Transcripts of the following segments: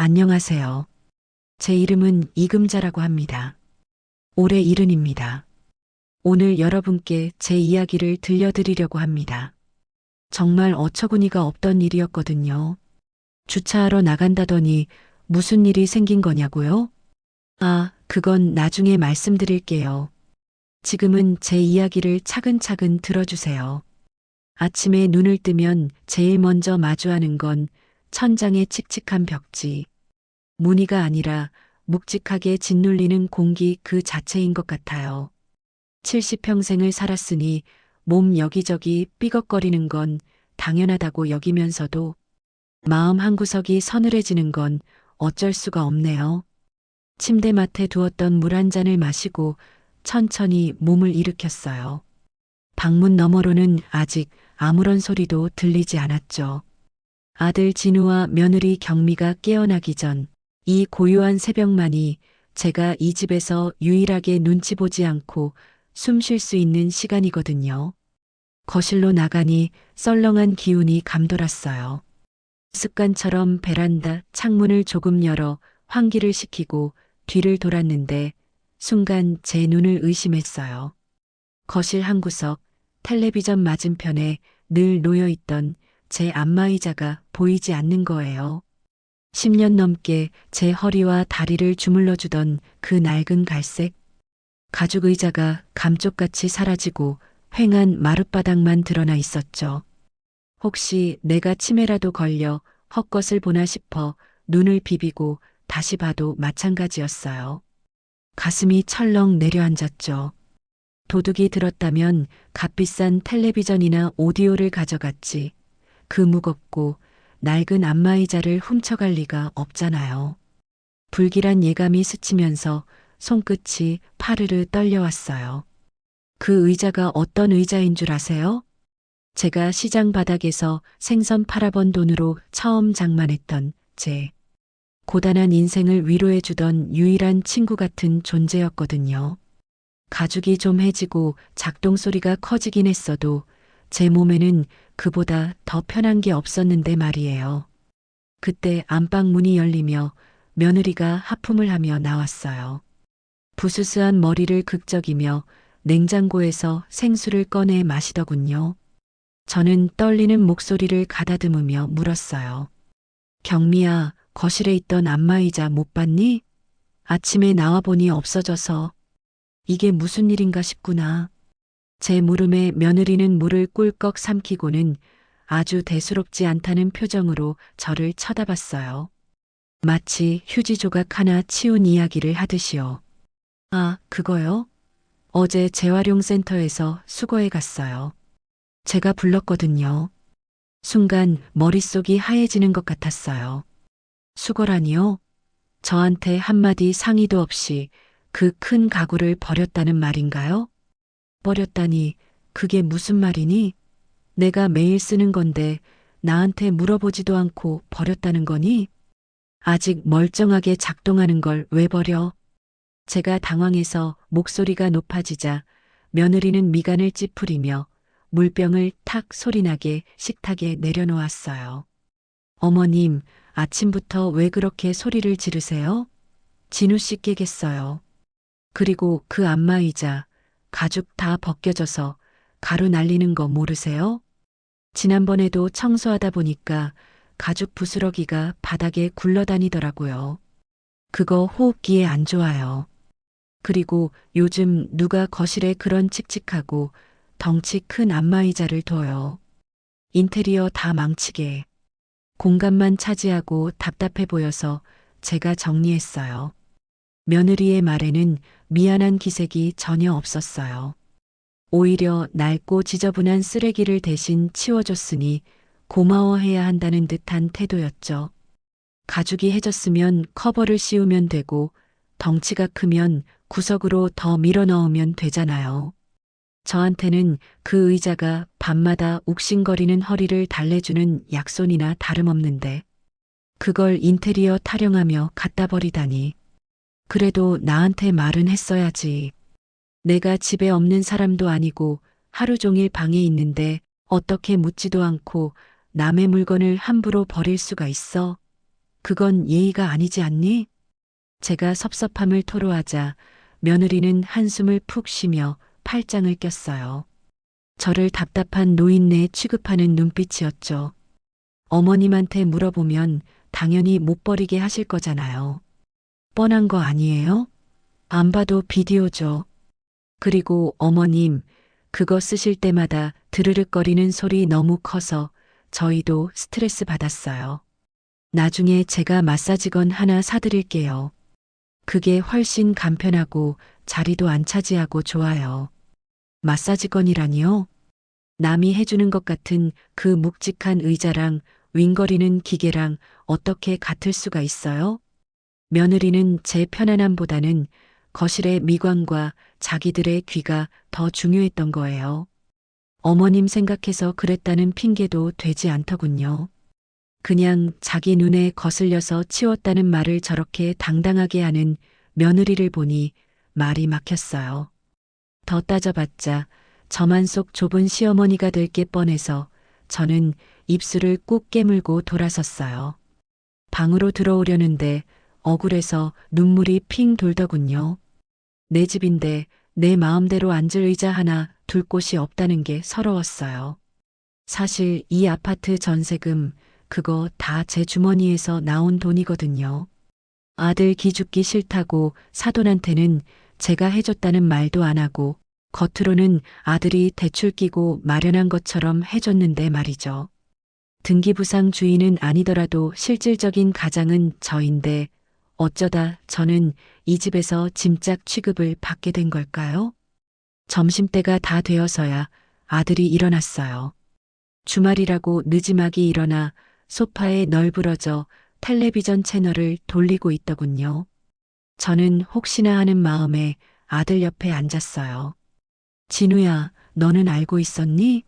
안녕하세요. 제 이름은 이금자라고 합니다. 올해 70입니다. 오늘 여러분께 제 이야기를 들려드리려고 합니다. 정말 어처구니가 없던 일이었거든요. 주차하러 나간다더니 무슨 일이 생긴 거냐고요? 아, 그건 나중에 말씀드릴게요. 지금은 제 이야기를 차근차근 들어주세요. 아침에 눈을 뜨면 제일 먼저 마주하는 건 천장의 칙칙한 벽지. 무늬가 아니라 묵직하게 짓눌리는 공기 그 자체인 것 같아요. 70평생을 살았으니 몸 여기저기 삐걱거리는 건 당연하다고 여기면서도 마음 한구석이 서늘해지는 건 어쩔 수가 없네요. 침대맡에 두었던 물 한 잔을 마시고 천천히 몸을 일으켰어요. 방문 너머로는 아직 아무런 소리도 들리지 않았죠. 아들 진우와 며느리 경미가 깨어나기 전 이 고요한 새벽만이 제가 이 집에서 유일하게 눈치 보지 않고 숨 쉴 수 있는 시간이거든요. 거실로 나가니 썰렁한 기운이 감돌았어요. 습관처럼 베란다 창문을 조금 열어 환기를 시키고 뒤를 돌았는데 순간 제 눈을 의심했어요. 거실 한 구석, 텔레비전 맞은편에 늘 놓여있던 제 안마의자가 보이지 않는 거예요. 10년 넘게 제 허리와 다리를 주물러 주던 그 낡은 갈색 가죽 의자가 감쪽같이 사라지고 휑한 마룻바닥만 드러나 있었죠. 혹시 내가 치매라도 걸려 헛것을 보나 싶어 눈을 비비고 다시 봐도 마찬가지였어요. 가슴이 철렁 내려앉았죠. 도둑이 들었다면 값비싼 텔레비전이나 오디오를 가져갔지. 그 무겁고 낡은 안마의자를 훔쳐갈 리가 없잖아요. 불길한 예감이 스치면서 손끝이 파르르 떨려왔어요. 그 의자가 어떤 의자인 줄 아세요? 제가 시장 바닥에서 생선 팔아번 돈으로 처음 장만했던 제 고단한 인생을 위로해주던 유일한 친구 같은 존재였거든요. 가죽이 좀 해지고 작동 소리가 커지긴 했어도 제 몸에는 그보다 더 편한 게 없었는데 말이에요. 그때 안방 문이 열리며 며느리가 하품을 하며 나왔어요. 부스스한 머리를 극적이며 냉장고에서 생수를 꺼내 마시더군요. 저는 떨리는 목소리를 가다듬으며 물었어요. 경미야, 거실에 있던 안마의자 못 봤니? 아침에 나와보니 없어져서 이게 무슨 일인가 싶구나. 제 물음에 며느리는 물을 꿀꺽 삼키고는 아주 대수롭지 않다는 표정으로 저를 쳐다봤어요. 마치 휴지 조각 하나 치운 이야기를 하듯이요. 아, 그거요? 어제 재활용센터에서 수거해 갔어요. 제가 불렀거든요. 순간 머릿속이 하얘지는 것 같았어요. 수거라니요? 저한테 한마디 상의도 없이 그 큰 가구를 버렸다는 말인가요? 버렸다니 그게 무슨 말이니? 내가 매일 쓰는 건데 나한테 물어보지도 않고 버렸다는 거니? 아직 멀쩡하게 작동하는 걸 왜 버려? 제가 당황해서 목소리가 높아지자 며느리는 미간을 찌푸리며 물병을 탁 소리나게 식탁에 내려놓았어요. 어머님, 아침부터 왜 그렇게 소리를 지르세요? 진우 씨 깨겠어요. 그리고 그 안마의자, 가죽 다 벗겨져서 가루 날리는 거 모르세요? 지난번에도 청소하다 보니까 가죽 부스러기가 바닥에 굴러다니더라고요. 그거 호흡기에 안 좋아요. 그리고 요즘 누가 거실에 그런 칙칙하고 덩치 큰 안마의자를 둬요. 인테리어 다 망치게. 공간만 차지하고 답답해 보여서 제가 정리했어요. 며느리의 말에는 미안한 기색이 전혀 없었어요. 오히려 낡고 지저분한 쓰레기를 대신 치워줬으니 고마워해야 한다는 듯한 태도였죠. 가죽이 해졌으면 커버를 씌우면 되고 덩치가 크면 구석으로 더 밀어 넣으면 되잖아요. 저한테는 그 의자가 밤마다 욱신거리는 허리를 달래주는 약손이나 다름없는데 그걸 인테리어 타령하며 갖다 버리다니. 그래도 나한테 말은 했어야지. 내가 집에 없는 사람도 아니고 하루 종일 방에 있는데 어떻게 묻지도 않고 남의 물건을 함부로 버릴 수가 있어? 그건 예의가 아니지 않니? 제가 섭섭함을 토로하자 며느리는 한숨을 푹 쉬며 팔짱을 꼈어요. 저를 답답한 노인네 취급하는 눈빛이었죠. 어머님한테 물어보면 당연히 못 버리게 하실 거잖아요. 뻔한 거 아니에요? 안 봐도 비디오죠. 그리고 어머님, 그거 쓰실 때마다 드르륵거리는 소리 너무 커서 저희도 스트레스 받았어요. 나중에 제가 마사지건 하나 사드릴게요. 그게 훨씬 간편하고 자리도 안 차지하고 좋아요. 마사지건이라니요? 남이 해주는 것 같은 그 묵직한 의자랑 윙거리는 기계랑 어떻게 같을 수가 있어요? 며느리는 제 편안함보다는 거실의 미관과 자기들의 귀가 더 중요했던 거예요. 어머님 생각해서 그랬다는 핑계도 되지 않더군요. 그냥 자기 눈에 거슬려서 치웠다는 말을 저렇게 당당하게 하는 며느리를 보니 말이 막혔어요. 더 따져봤자 저만 속 좁은 시어머니가 될 게 뻔해서 저는 입술을 꾹 깨물고 돌아섰어요. 방으로 들어오려는데 억울해서 눈물이 핑 돌더군요. 내 집인데 내 마음대로 앉을 의자 하나 둘 곳이 없다는 게 서러웠어요. 사실 이 아파트 전세금 그거 다 제 주머니에서 나온 돈이거든요. 아들 기죽기 싫다고 사돈한테는 제가 해줬다는 말도 안 하고 겉으로는 아들이 대출 끼고 마련한 것처럼 해줬는데 말이죠. 등기부상 주인은 아니더라도 실질적인 가장은 저인데 어쩌다 저는 이 집에서 짐짝 취급을 받게 된 걸까요? 점심때가 다 되어서야 아들이 일어났어요. 주말이라고 느지막이 일어나 소파에 널브러져 텔레비전 채널을 돌리고 있더군요. 저는 혹시나 하는 마음에 아들 옆에 앉았어요. 진우야, 너는 알고 있었니?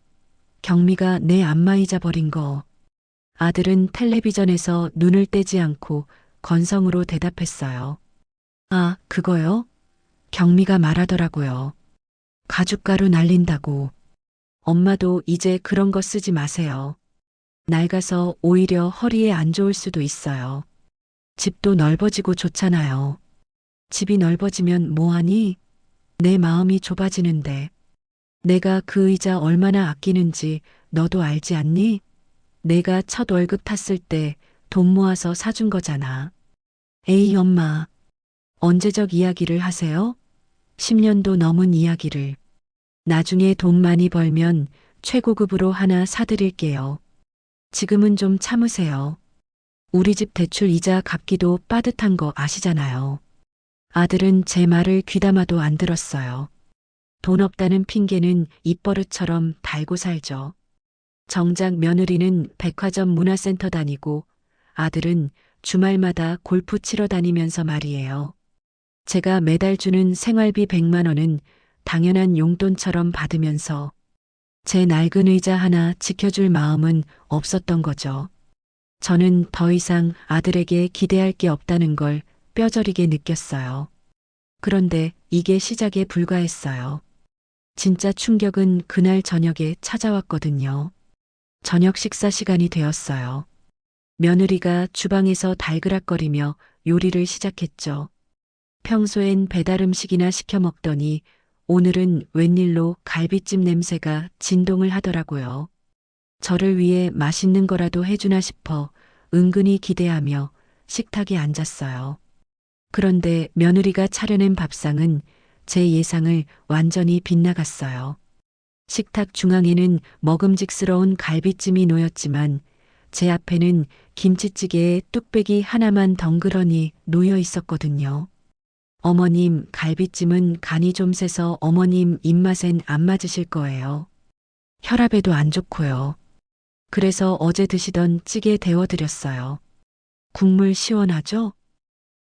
경미가 내 안마 잊어버린 거. 아들은 텔레비전에서 눈을 떼지 않고 건성으로 대답했어요. 아, 그거요? 경미가 말하더라고요. 가죽가루 날린다고. 엄마도 이제 그런 거 쓰지 마세요. 낡아서 오히려 허리에 안 좋을 수도 있어요. 집도 넓어지고 좋잖아요. 집이 넓어지면 뭐하니? 내 마음이 좁아지는데. 내가 그 의자 얼마나 아끼는지 너도 알지 않니? 내가 첫 월급 탔을 때 돈 모아서 사준 거잖아. 에이, 엄마. 언제적 이야기를 하세요? 10년도 넘은 이야기를. 나중에 돈 많이 벌면 최고급으로 하나 사드릴게요. 지금은 좀 참으세요. 우리 집 대출 이자 갚기도 빠듯한 거 아시잖아요. 아들은 제 말을 귀담아도 안 들었어요. 돈 없다는 핑계는 입버릇처럼 달고 살죠. 정작 며느리는 백화점 문화센터 다니고 아들은 주말마다 골프 치러 다니면서 말이에요. 제가 매달 주는 생활비 100만 원은 당연한 용돈처럼 받으면서 제 낡은 의자 하나 지켜줄 마음은 없었던 거죠. 저는 더 이상 아들에게 기대할 게 없다는 걸 뼈저리게 느꼈어요. 그런데 이게 시작에 불과했어요. 진짜 충격은 그날 저녁에 찾아왔거든요. 저녁 식사 시간이 되었어요. 며느리가 주방에서 달그락거리며 요리를 시작했죠. 평소엔 배달 음식이나 시켜 먹더니 오늘은 웬일로 갈비찜 냄새가 진동을 하더라고요. 저를 위해 맛있는 거라도 해주나 싶어 은근히 기대하며 식탁에 앉았어요. 그런데 며느리가 차려낸 밥상은 제 예상을 완전히 빗나갔어요. 식탁 중앙에는 먹음직스러운 갈비찜이 놓였지만 제 앞에는 김치찌개에 뚝배기 하나만 덩그러니 놓여 있었거든요. 어머님, 갈비찜은 간이 좀 세서 어머님 입맛엔 안 맞으실 거예요. 혈압에도 안 좋고요. 그래서 어제 드시던 찌개 데워드렸어요. 국물 시원하죠?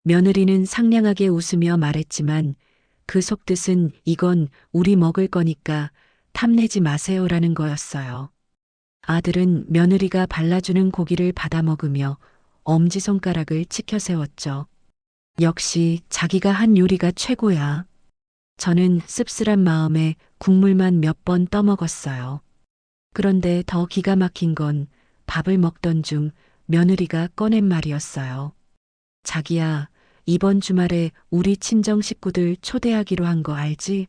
며느리는 상냥하게 웃으며 말했지만 그 속뜻은 이건 우리 먹을 거니까 탐내지 마세요라는 거였어요. 아들은 며느리가 발라주는 고기를 받아 먹으며 엄지손가락을 치켜 세웠죠. 역시 자기가 한 요리가 최고야. 저는 씁쓸한 마음에 국물만 몇 번 떠먹었어요. 그런데 더 기가 막힌 건 밥을 먹던 중 며느리가 꺼낸 말이었어요. 자기야, 이번 주말에 우리 친정 식구들 초대하기로 한 거 알지?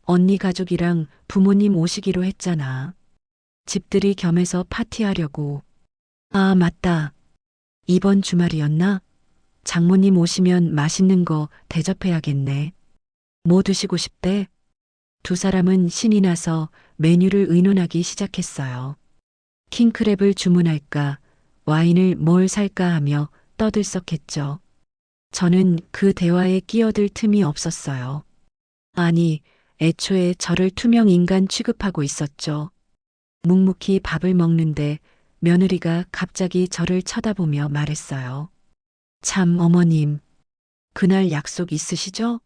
언니 가족이랑 부모님 오시기로 했잖아. 집들이 겸해서 파티하려고. 아, 맞다. 이번 주말이었나? 장모님 오시면 맛있는 거 대접해야겠네. 뭐 드시고 싶대? 두 사람은 신이 나서 메뉴를 의논하기 시작했어요. 킹크랩을 주문할까, 와인을 뭘 살까 하며 떠들썩했죠. 저는 그 대화에 끼어들 틈이 없었어요. 아니, 애초에 저를 투명 인간 취급하고 있었죠. 묵묵히 밥을 먹는데 며느리가 갑자기 저를 쳐다보며 말했어요. 참, 어머님. 그날 약속 있으시죠?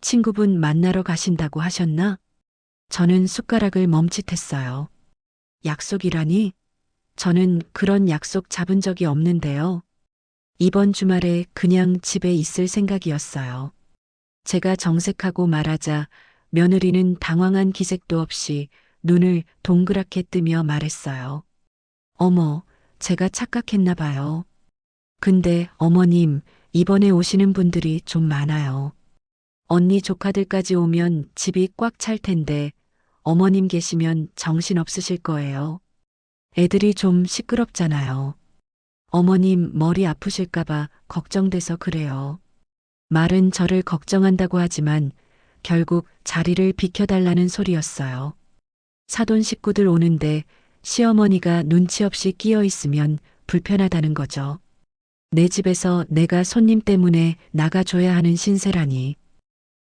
친구분 만나러 가신다고 하셨나? 저는 숟가락을 멈칫했어요. 약속이라니? 저는 그런 약속 잡은 적이 없는데요. 이번 주말에 그냥 집에 있을 생각이었어요. 제가 정색하고 말하자 며느리는 당황한 기색도 없이 눈을 동그랗게 뜨며 말했어요. 어머, 제가 착각했나 봐요. 근데 어머님, 이번에 오시는 분들이 좀 많아요. 언니 조카들까지 오면 집이 꽉 찰 텐데 어머님 계시면 정신 없으실 거예요. 애들이 좀 시끄럽잖아요. 어머님 머리 아프실까봐 걱정돼서 그래요. 말은 저를 걱정한다고 하지만 결국 자리를 비켜달라는 소리였어요. 사돈 식구들 오는데 시어머니가 눈치 없이 끼어 있으면 불편하다는 거죠. 내 집에서 내가 손님 때문에 나가줘야 하는 신세라니.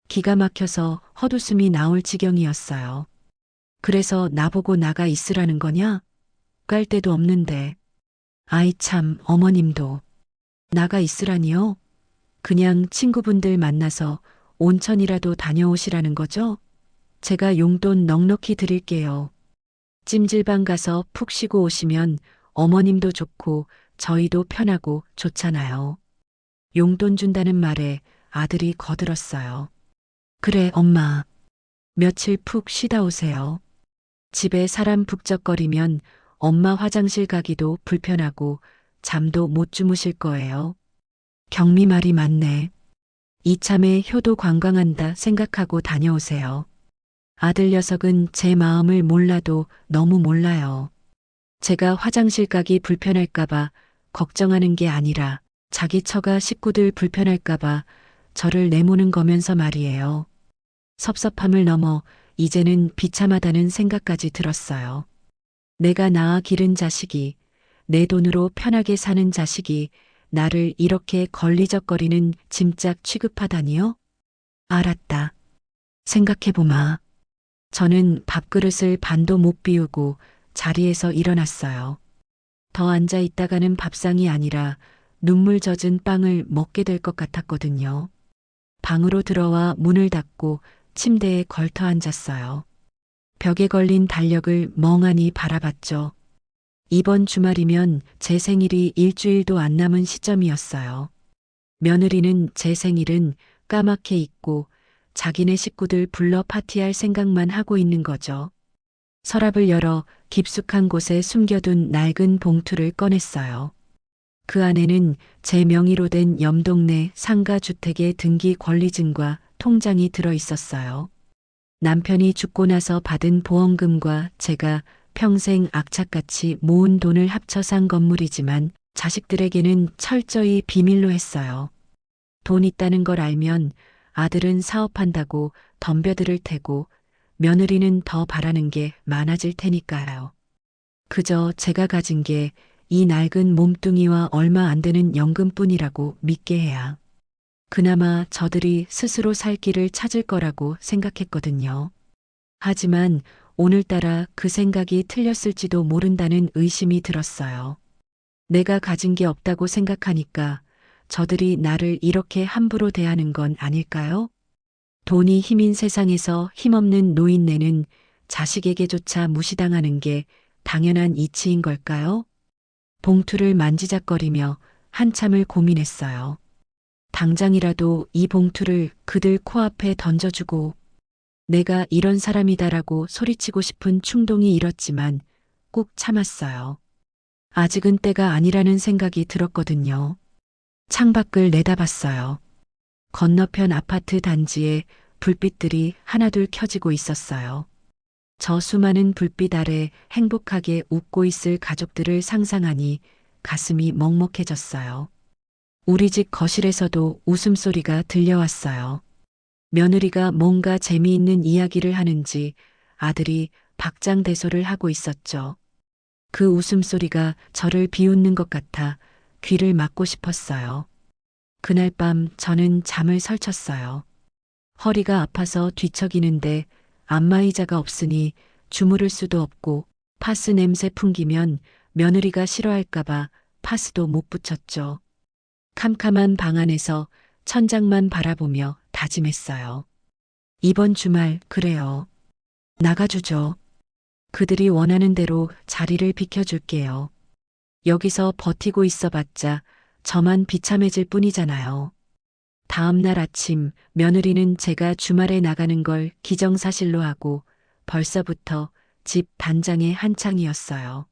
기가 막혀서 헛웃음이 나올 지경이었어요. 그래서 나보고 나가 있으라는 거냐? 깔 데도 없는데. 아이 참, 어머님도. 나가 있으라니요? 그냥 친구분들 만나서 온천이라도 다녀오시라는 거죠? 제가 용돈 넉넉히 드릴게요. 찜질방 가서 푹 쉬고 오시면 어머님도 좋고 저희도 편하고 좋잖아요. 용돈 준다는 말에 아들이 거들었어요. 그래, 엄마. 며칠 푹 쉬다 오세요. 집에 사람 북적거리면 엄마 화장실 가기도 불편하고 잠도 못 주무실 거예요. 경미 말이 맞네. 이참에 효도 관광한다 생각하고 다녀오세요. 아들 녀석은 제 마음을 몰라도 너무 몰라요. 제가 화장실 가기 불편할까봐 걱정하는 게 아니라 자기 처가 식구들 불편할까봐 저를 내모는 거면서 말이에요. 섭섭함을 넘어 이제는 비참하다는 생각까지 들었어요. 내가 낳아 기른 자식이, 내 돈으로 편하게 사는 자식이 나를 이렇게 걸리적거리는 짐짝 취급하다니요? 알았다. 생각해보마. 저는 밥그릇을 반도 못 비우고 자리에서 일어났어요. 더 앉아 있다가는 밥상이 아니라 눈물 젖은 빵을 먹게 될 것 같았거든요. 방으로 들어와 문을 닫고 침대에 걸터 앉았어요. 벽에 걸린 달력을 멍하니 바라봤죠. 이번 주말이면 제 생일이 일주일도 안 남은 시점이었어요. 며느리는 제 생일은 까맣게 잊고 자기네 식구들 불러 파티할 생각만 하고 있는 거죠. 서랍을 열어 깊숙한 곳에 숨겨둔 낡은 봉투를 꺼냈어요. 그 안에는 제 명의로 된 염동네 상가주택의 등기 권리증과 통장이 들어 있었어요. 남편이 죽고 나서 받은 보험금과 제가 평생 악착같이 모은 돈을 합쳐 산 건물이지만 자식들에게는 철저히 비밀로 했어요. 돈 있다는 걸 알면 아들은 사업한다고 덤벼들을 테고 며느리는 더 바라는 게 많아질 테니까요. 그저 제가 가진 게 이 낡은 몸뚱이와 얼마 안 되는 연금뿐이라고 믿게 해야 그나마 저들이 스스로 살 길을 찾을 거라고 생각했거든요. 하지만 오늘따라 그 생각이 틀렸을지도 모른다는 의심이 들었어요. 내가 가진 게 없다고 생각하니까 저들이 나를 이렇게 함부로 대하는 건 아닐까요? 돈이 힘인 세상에서 힘없는 노인네는 자식에게조차 무시당하는 게 당연한 이치인 걸까요? 봉투를 만지작거리며 한참을 고민했어요. 당장이라도 이 봉투를 그들 코앞에 던져주고 내가 이런 사람이다라고 소리치고 싶은 충동이 일었지만 꾹 참았어요. 아직은 때가 아니라는 생각이 들었거든요. 창밖을 내다봤어요. 건너편 아파트 단지에 불빛들이 하나둘 켜지고 있었어요. 저 수많은 불빛 아래 행복하게 웃고 있을 가족들을 상상하니 가슴이 먹먹해졌어요. 우리 집 거실에서도 웃음소리가 들려왔어요. 며느리가 뭔가 재미있는 이야기를 하는지 아들이 박장대소를 하고 있었죠. 그 웃음소리가 저를 비웃는 것 같아 귀를 막고 싶었어요. 그날 밤 저는 잠을 설쳤어요. 허리가 아파서 뒤척이는데 안마의자가 없으니 주무를 수도 없고 파스 냄새 풍기면 며느리가 싫어할까봐 파스도 못 붙였죠. 캄캄한 방 안에서 천장만 바라보며 다짐했어요. 이번 주말 그래요. 나가주죠. 그들이 원하는 대로 자리를 비켜줄게요. 여기서 버티고 있어봤자 저만 비참해질 뿐이잖아요. 다음 날 아침 며느리는 제가 주말에 나가는 걸 기정사실로 하고 벌써부터 집 단장에 한창이었어요.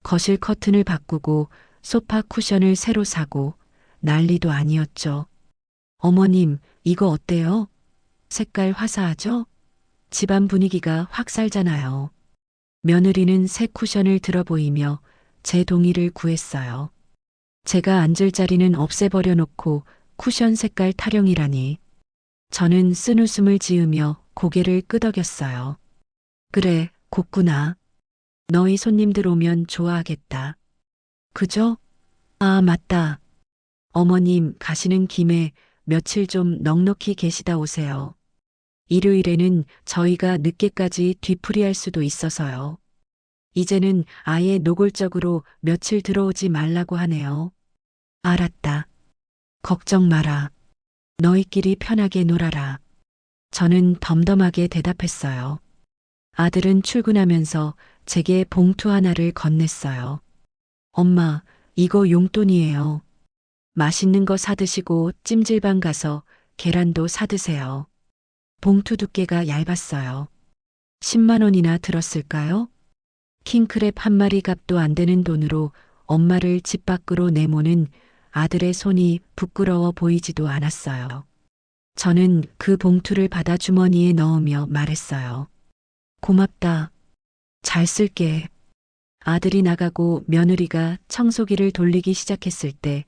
거실 커튼을 바꾸고 소파 쿠션을 새로 사고 난리도 아니었죠. 어머님, 이거 어때요? 색깔 화사하죠? 집안 분위기가 확 살잖아요. 며느리는 새 쿠션을 들어 보이며 제 동의를 구했어요. 제가 앉을 자리는 없애버려 놓고 쿠션 색깔 타령이라니. 저는 쓴웃음을 지으며 고개를 끄덕였어요. 그래, 곱구나. 너희 손님들 오면 좋아하겠다. 그죠? 아, 맞다. 어머님 가시는 김에 며칠 좀 넉넉히 계시다 오세요. 일요일에는 저희가 늦게까지 뒤풀이할 수도 있어서요. 이제는 아예 노골적으로 며칠 들어오지 말라고 하네요. 알았다. 걱정 마라. 너희끼리 편하게 놀아라. 저는 덤덤하게 대답했어요. 아들은 출근하면서 제게 봉투 하나를 건넸어요. 엄마, 이거 용돈이에요. 맛있는 거 사드시고 찜질방 가서 계란도 사드세요. 봉투 두께가 얇았어요. 10만 원이나 들었을까요? 킹크랩 한 마리 값도 안 되는 돈으로 엄마를 집 밖으로 내모는 아들의 손이 부끄러워 보이지도 않았어요. 저는 그 봉투를 받아 주머니에 넣으며 말했어요. 고맙다. 잘 쓸게. 아들이 나가고 며느리가 청소기를 돌리기 시작했을 때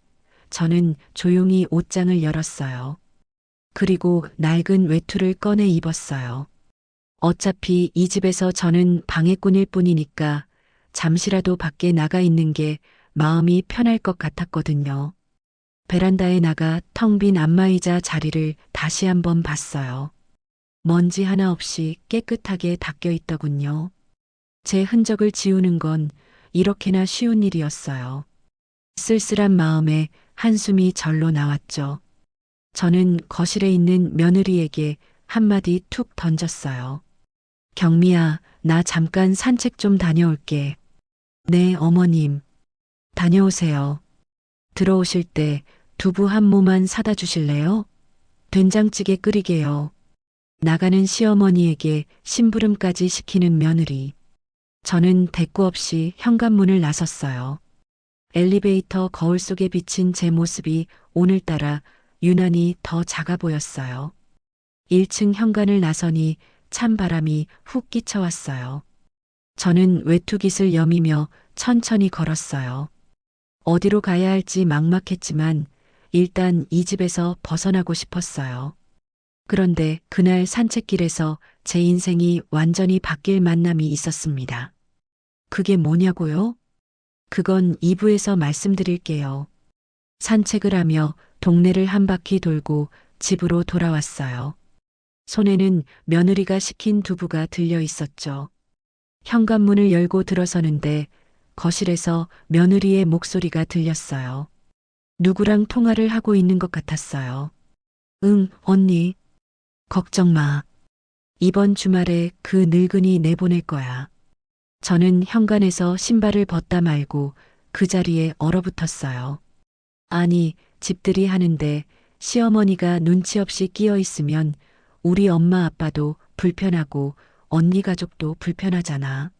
저는 조용히 옷장을 열었어요. 그리고 낡은 외투를 꺼내 입었어요. 어차피 이 집에서 저는 방해꾼일 뿐이니까 잠시라도 밖에 나가 있는 게 마음이 편할 것 같았거든요. 베란다에 나가 텅 빈 안마의자 자리를 다시 한번 봤어요. 먼지 하나 없이 깨끗하게 닦여 있더군요. 제 흔적을 지우는 건 이렇게나 쉬운 일이었어요. 쓸쓸한 마음에 한숨이 절로 나왔죠. 저는 거실에 있는 며느리에게 한마디 툭 던졌어요. 경미야, 나 잠깐 산책 좀 다녀올게. 네, 어머님. 다녀오세요. 들어오실 때 두부 한 모만 사다 주실래요? 된장찌개 끓이게요. 나가는 시어머니에게 심부름까지 시키는 며느리. 저는 대꾸 없이 현관문을 나섰어요. 엘리베이터 거울 속에 비친 제 모습이 오늘따라 유난히 더 작아 보였어요. 1층 현관을 나서니 찬 바람이 훅 끼쳐왔어요. 저는 외투깃을 여미며 천천히 걸었어요. 어디로 가야 할지 막막했지만 일단 이 집에서 벗어나고 싶었어요. 그런데 그날 산책길에서 제 인생이 완전히 바뀔 만남이 있었습니다. 그게 뭐냐고요? 그건 2부에서 말씀드릴게요. 산책을 하며 동네를 한 바퀴 돌고 집으로 돌아왔어요. 손에는 며느리가 시킨 두부가 들려 있었죠. 현관문을 열고 들어서는데 거실에서 며느리의 목소리가 들렸어요. 누구랑 통화를 하고 있는 것 같았어요. 응, 언니. 걱정 마. 이번 주말에 그 늙은이 내보낼 거야. 저는 현관에서 신발을 벗다 말고 그 자리에 얼어붙었어요. 아니, 집들이 하는데 시어머니가 눈치 없이 끼어 있으면 우리 엄마 아빠도 불편하고 언니 가족도 불편하잖아.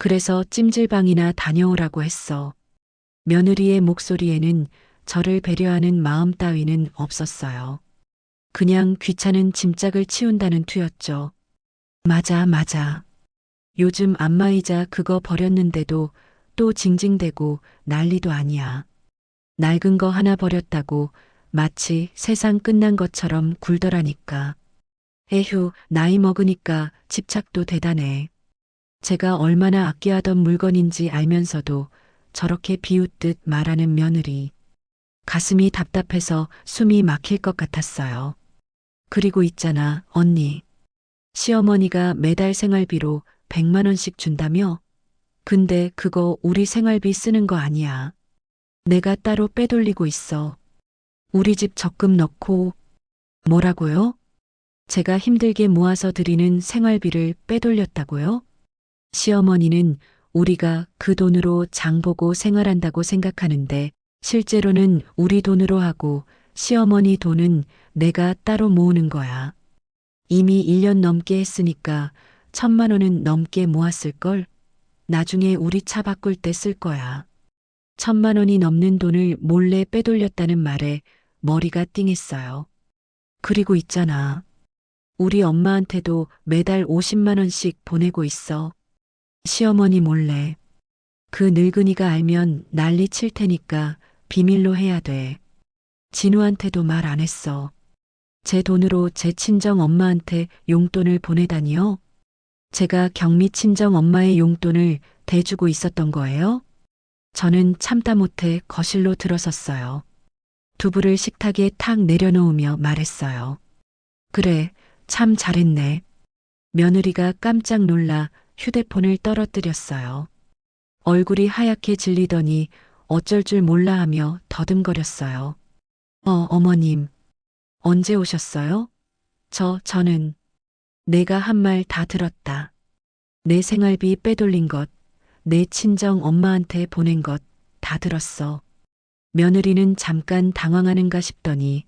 그래서 찜질방이나 다녀오라고 했어. 며느리의 목소리에는 저를 배려하는 마음 따위는 없었어요. 그냥 귀찮은 짐짝을 치운다는 투였죠. 맞아, 맞아. 요즘 안마의자 그거 버렸는데도 또 징징대고 난리도 아니야. 낡은 거 하나 버렸다고 마치 세상 끝난 것처럼 굴더라니까. 에휴, 나이 먹으니까 집착도 대단해. 제가 얼마나 아껴하던 물건인지 알면서도 저렇게 비웃듯 말하는 며느리. 가슴이 답답해서 숨이 막힐 것 같았어요. 그리고 있잖아, 언니. 시어머니가 매달 생활비로 100만 원씩 준다며? 근데 그거 우리 생활비 쓰는 거 아니야. 내가 따로 빼돌리고 있어. 우리 집 적금 넣고. 뭐라고요? 제가 힘들게 모아서 드리는 생활비를 빼돌렸다고요? 시어머니는 우리가 그 돈으로 장 보고 생활한다고 생각하는데 실제로는 우리 돈으로 하고 시어머니 돈은 내가 따로 모으는 거야. 이미 1년 넘게 했으니까 1,000만 원은 넘게 모았을걸? 나중에 우리 차 바꿀 때 쓸 거야. 1,000만 원이 넘는 돈을 몰래 빼돌렸다는 말에 머리가 띵했어요. 그리고 있잖아. 우리 엄마한테도 매달 50만 원씩 보내고 있어. 시어머니 몰래. 그 늙은이가 알면 난리 칠 테니까 비밀로 해야 돼. 진우한테도 말 안 했어. 제 돈으로 제 친정 엄마한테 용돈을 보내다니요? 제가 경미 친정 엄마의 용돈을 대주고 있었던 거예요? 저는 참다 못해 거실로 들어섰어요. 두부를 식탁에 탁 내려놓으며 말했어요. 그래, 참 잘했네. 며느리가 깜짝 놀라 휴대폰을 떨어뜨렸어요. 얼굴이 하얗게 질리더니 어쩔 줄 몰라 하며 더듬거렸어요. 어머님. 언제 오셨어요? 저는 내가 한 말 다 들었다. 내 생활비 빼돌린 것, 내 친정 엄마한테 보낸 것 다 들었어. 며느리는 잠깐 당황하는가 싶더니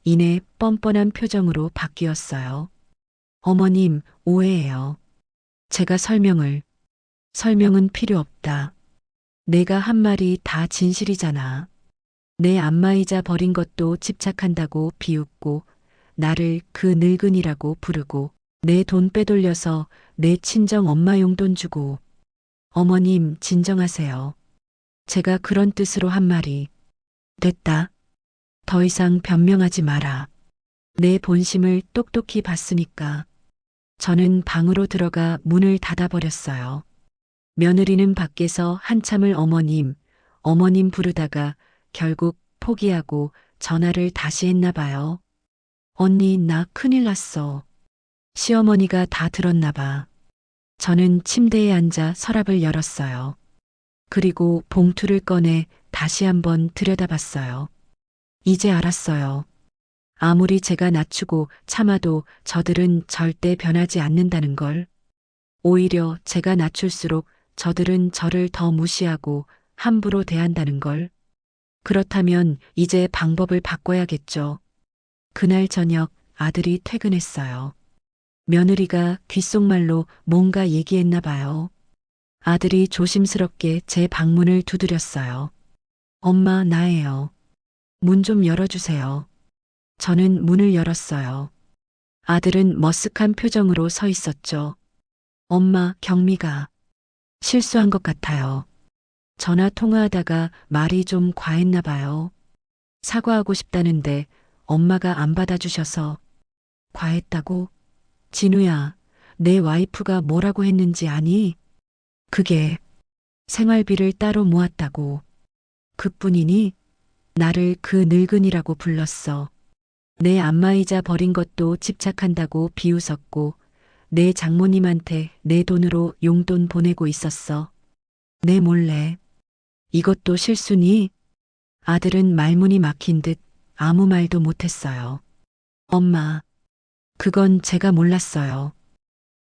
이내 뻔뻔한 표정으로 바뀌었어요. 어머님, 오해예요. 제가 설명은 필요 없다. 내가 한 말이 다 진실이잖아. 내 안마의자 버린 것도 집착한다고 비웃고 나를 그 늙은이라고 부르고 내 돈 빼돌려서 내 친정 엄마 용돈 주고. 어머님 진정하세요. 제가 그런 뜻으로 한 말이. 됐다. 더 이상 변명하지 마라. 내 본심을 똑똑히 봤으니까. 저는 방으로 들어가 문을 닫아버렸어요. 며느리는 밖에서 한참을 어머님 부르다가 결국 포기하고 전화를 다시 했나 봐요. 언니, 나 큰일 났어. 시어머니가 다 들었나 봐. 저는 침대에 앉아 서랍을 열었어요. 그리고 봉투를 꺼내 다시 한번 들여다봤어요. 이제 알았어요. 아무리 제가 낮추고 참아도 저들은 절대 변하지 않는다는 걸. 오히려 제가 낮출수록 저들은 저를 더 무시하고 함부로 대한다는 걸. 그렇다면 이제 방법을 바꿔야겠죠. 그날 저녁 아들이 퇴근했어요. 며느리가 귓속말로 뭔가 얘기했나 봐요. 아들이 조심스럽게 제 방문을 두드렸어요. 엄마, 나예요. 문 좀 열어주세요. 저는 문을 열었어요. 아들은 머쓱한 표정으로 서 있었죠. 엄마, 경미가 실수한 것 같아요. 전화 통화하다가 말이 좀 과했나 봐요. 사과하고 싶다는데 엄마가 안 받아주셔서. 과했다고? 진우야, 내 와이프가 뭐라고 했는지 아니? 그게 생활비를 따로 모았다고. 그뿐이니? 나를 그 늙은이라고 불렀어. 내 안마의자 버린 것도 집착한다고 비웃었고 내 장모님한테 내 돈으로 용돈 보내고 있었어. 내 몰래. 이것도 실수니? 아들은 말문이 막힌 듯 아무 말도 못했어요. 엄마, 그건 제가 몰랐어요.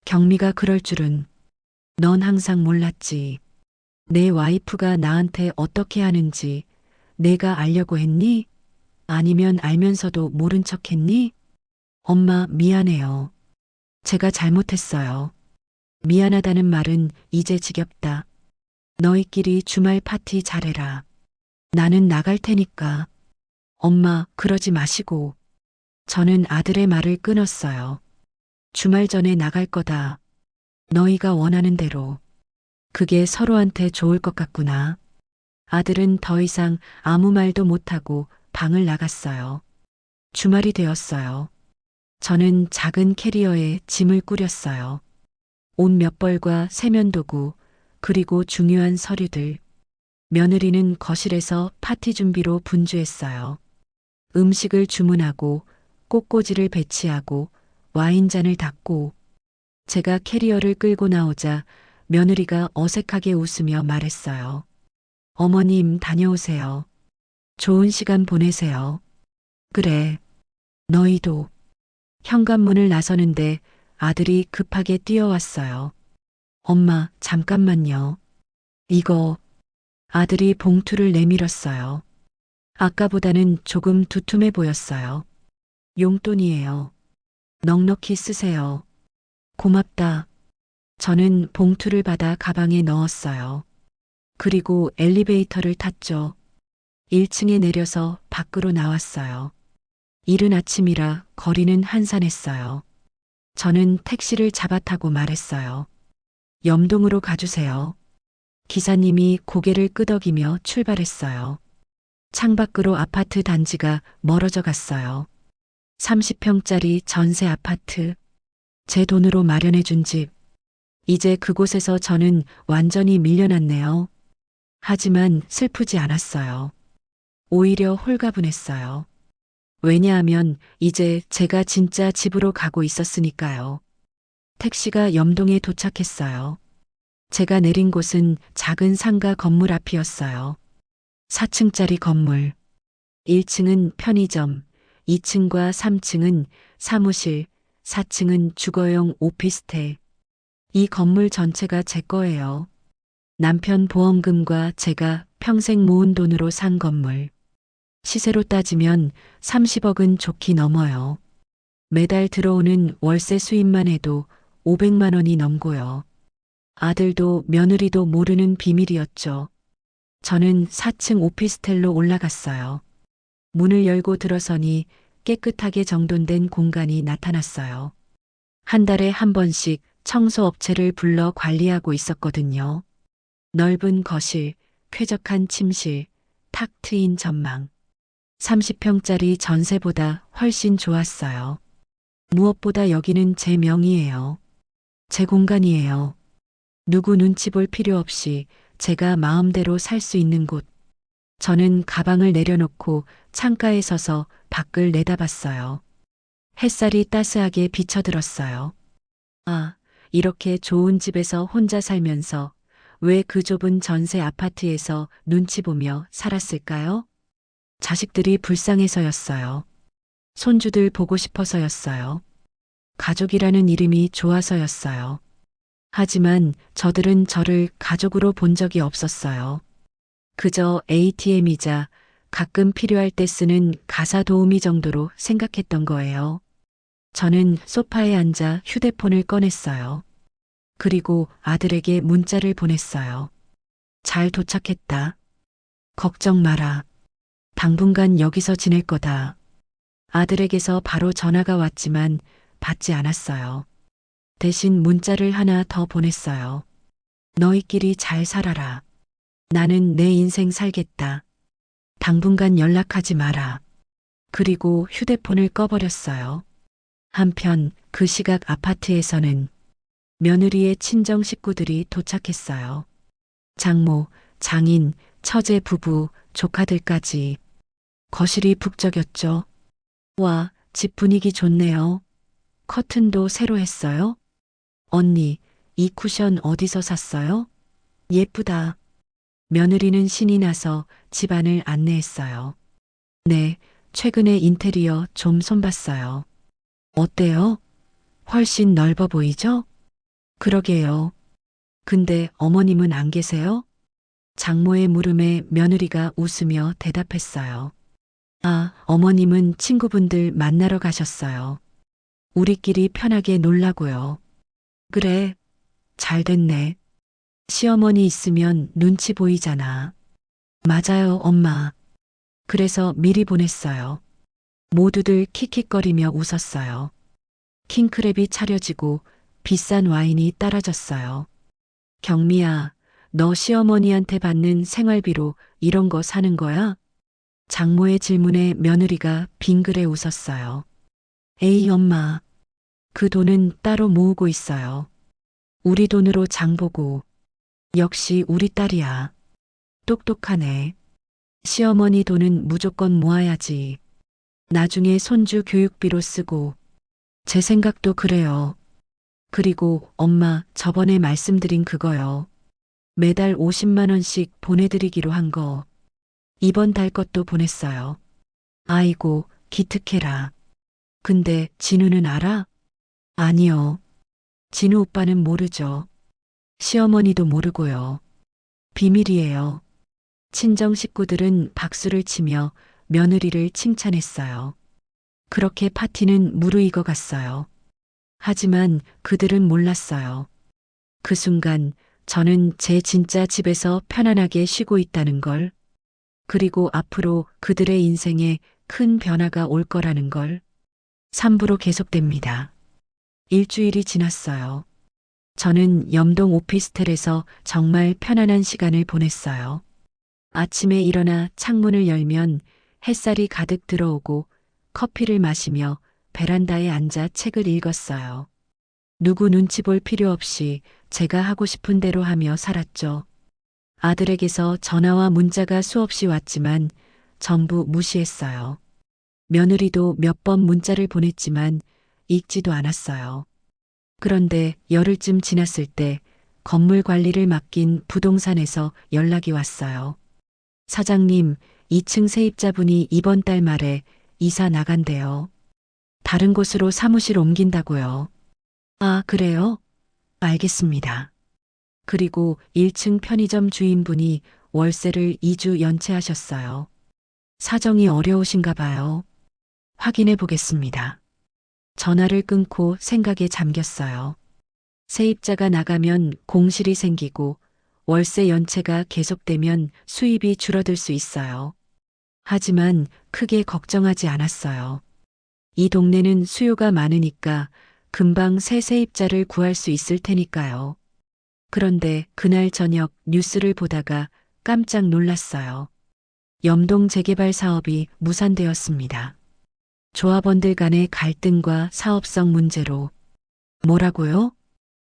경미가 그럴 줄은. 넌 항상 몰랐지. 내 와이프가 나한테 어떻게 하는지 내가 알려고 했니? 아니면 알면서도 모른 척 했니? 엄마, 미안해요. 제가 잘못했어요. 미안하다는 말은 이제 지겹다. 너희끼리 주말 파티 잘해라. 나는 나갈 테니까. 엄마, 그러지 마시고. 저는 아들의 말을 끊었어요. 주말 전에 나갈 거다. 너희가 원하는 대로. 그게 서로한테 좋을 것 같구나. 아들은 더 이상 아무 말도 못하고 방을 나갔어요. 주말이 되었어요. 저는 작은 캐리어에 짐을 꾸렸어요. 옷 몇 벌과 세면도구, 그리고 중요한 서류들. 며느리는 거실에서 파티 준비로 분주했어요. 음식을 주문하고 꽃꽂이를 배치하고 와인잔을 닦고 제가 캐리어를 끌고 나오자 며느리가 어색하게 웃으며 말했어요. 어머님 다녀오세요. 좋은 시간 보내세요. 그래. 너희도. 현관문을 나서는데 아들이 급하게 뛰어왔어요. 엄마, 잠깐만요. 이거. 아들이 봉투를 내밀었어요. 아까보다는 조금 두툼해 보였어요. 용돈이에요. 넉넉히 쓰세요. 고맙다. 저는 봉투를 받아 가방에 넣었어요. 그리고 엘리베이터를 탔죠. 1층에 내려서 밖으로 나왔어요. 이른 아침이라 거리는 한산했어요. 저는 택시를 잡아 타고 말했어요. 염동으로 가주세요. 기사님이 고개를 끄덕이며 출발했어요. 창밖으로 아파트 단지가 멀어져 갔어요. 30평짜리 전세 아파트. 제 돈으로 마련해 준 집. 이제 그곳에서 저는 완전히 밀려났네요. 하지만 슬프지 않았어요. 오히려 홀가분했어요. 왜냐하면 이제 제가 진짜 집으로 가고 있었으니까요. 택시가 염동에 도착했어요. 제가 내린 곳은 작은 상가 건물 앞이었어요. 4층짜리 건물. 1층은 편의점, 2층과 3층은 사무실, 4층은 주거용 오피스텔. 이 건물 전체가 제 거예요. 남편 보험금과 제가 평생 모은 돈으로 산 건물. 시세로 따지면 30억은 좋게 넘어요. 매달 들어오는 월세 수입만 해도 500만 원이 넘고요. 아들도 며느리도 모르는 비밀이었죠. 저는 4층 오피스텔로 올라갔어요. 문을 열고 들어서니 깨끗하게 정돈된 공간이 나타났어요. 한 달에 한 번씩 청소업체를 불러 관리하고 있었거든요. 넓은 거실, 쾌적한 침실, 탁 트인 전망. 30평짜리 전세보다 훨씬 좋았어요. 무엇보다 여기는 제 명의예요. 제 공간이에요. 누구 눈치 볼 필요 없이 제가 마음대로 살 수 있는 곳. 저는 가방을 내려놓고 창가에 서서 밖을 내다봤어요. 햇살이 따스하게 비쳐들었어요. 아, 이렇게 좋은 집에서 혼자 살면서 왜 그 좁은 전세 아파트에서 눈치 보며 살았을까요? 자식들이 불쌍해서였어요. 손주들 보고 싶어서였어요. 가족이라는 이름이 좋아서였어요. 하지만 저들은 저를 가족으로 본 적이 없었어요. 그저 ATM이자 가끔 필요할 때 쓰는 가사 도우미 정도로 생각했던 거예요. 저는 소파에 앉아 휴대폰을 꺼냈어요. 그리고 아들에게 문자를 보냈어요. 잘 도착했다. 걱정 마라. 당분간 여기서 지낼 거다. 아들에게서 바로 전화가 왔지만 받지 않았어요. 대신 문자를 하나 더 보냈어요. 너희끼리 잘 살아라. 나는 내 인생 살겠다. 당분간 연락하지 마라. 그리고 휴대폰을 꺼버렸어요. 한편 그 시각 아파트에서는 며느리의 친정 식구들이 도착했어요. 장모, 장인, 처제 부부, 조카들까지. 거실이 북적였죠. 와, 집 분위기 좋네요. 커튼도 새로 했어요? 언니, 이 쿠션 어디서 샀어요? 예쁘다. 며느리는 신이 나서 집안을 안내했어요. 네, 최근에 인테리어 좀 손봤어요. 어때요? 훨씬 넓어 보이죠? 그러게요. 근데 어머님은 안 계세요? 장모의 물음에 며느리가 웃으며 대답했어요. 아, 어머님은 친구분들 만나러 가셨어요. 우리끼리 편하게 놀라고요. 그래, 잘 됐네. 시어머니 있으면 눈치 보이잖아. 맞아요, 엄마. 그래서 미리 보냈어요. 모두들 킥킥거리며 웃었어요. 킹크랩이 차려지고 비싼 와인이 따라졌어요. 경미야, 너 시어머니한테 받는 생활비로 이런 거 사는 거야? 장모의 질문에 며느리가 빙그레 웃었어요. 에이, 엄마. 그 돈은 따로 모으고 있어요. 우리 돈으로 장 보고. 역시 우리 딸이야. 똑똑하네. 시어머니 돈은 무조건 모아야지. 나중에 손주 교육비로 쓰고. 제 생각도 그래요. 그리고 엄마, 저번에 말씀드린 그거요. 매달 50만 원씩 보내드리기로 한 거. 이번 달 것도 보냈어요. 아이고, 기특해라. 근데 진우는 알아? 아니요. 진우 오빠는 모르죠. 시어머니도 모르고요. 비밀이에요. 친정 식구들은 박수를 치며 며느리를 칭찬했어요. 그렇게 파티는 무르익어 갔어요. 하지만 그들은 몰랐어요. 그 순간 저는 제 진짜 집에서 편안하게 쉬고 있다는 걸, 그리고 앞으로 그들의 인생에 큰 변화가 올 거라는 걸. 3부로 계속됩니다. 일주일이 지났어요. 저는 염동 오피스텔에서 정말 편안한 시간을 보냈어요. 아침에 일어나 창문을 열면 햇살이 가득 들어오고 커피를 마시며 베란다에 앉아 책을 읽었어요. 누구 눈치 볼 필요 없이 제가 하고 싶은 대로 하며 살았죠. 아들에게서 전화와 문자가 수없이 왔지만 전부 무시했어요. 며느리도 몇 번 문자를 보냈지만 읽지도 않았어요. 그런데 열흘쯤 지났을 때 건물 관리를 맡긴 부동산에서 연락이 왔어요. 사장님, 2층 세입자분이 이번 달 말에 이사 나간대요. 다른 곳으로 사무실 옮긴다고요. 아, 그래요? 알겠습니다. 그리고 1층 편의점 주인분이 월세를 2주 연체하셨어요. 사정이 어려우신가 봐요. 확인해 보겠습니다. 전화를 끊고 생각에 잠겼어요. 세입자가 나가면 공실이 생기고 월세 연체가 계속되면 수입이 줄어들 수 있어요. 하지만 크게 걱정하지 않았어요. 이 동네는 수요가 많으니까 금방 새 세입자를 구할 수 있을 테니까요. 그런데 그날 저녁 뉴스를 보다가 깜짝 놀랐어요. 염동 재개발 사업이 무산되었습니다. 조합원들 간의 갈등과 사업성 문제로. 뭐라고요?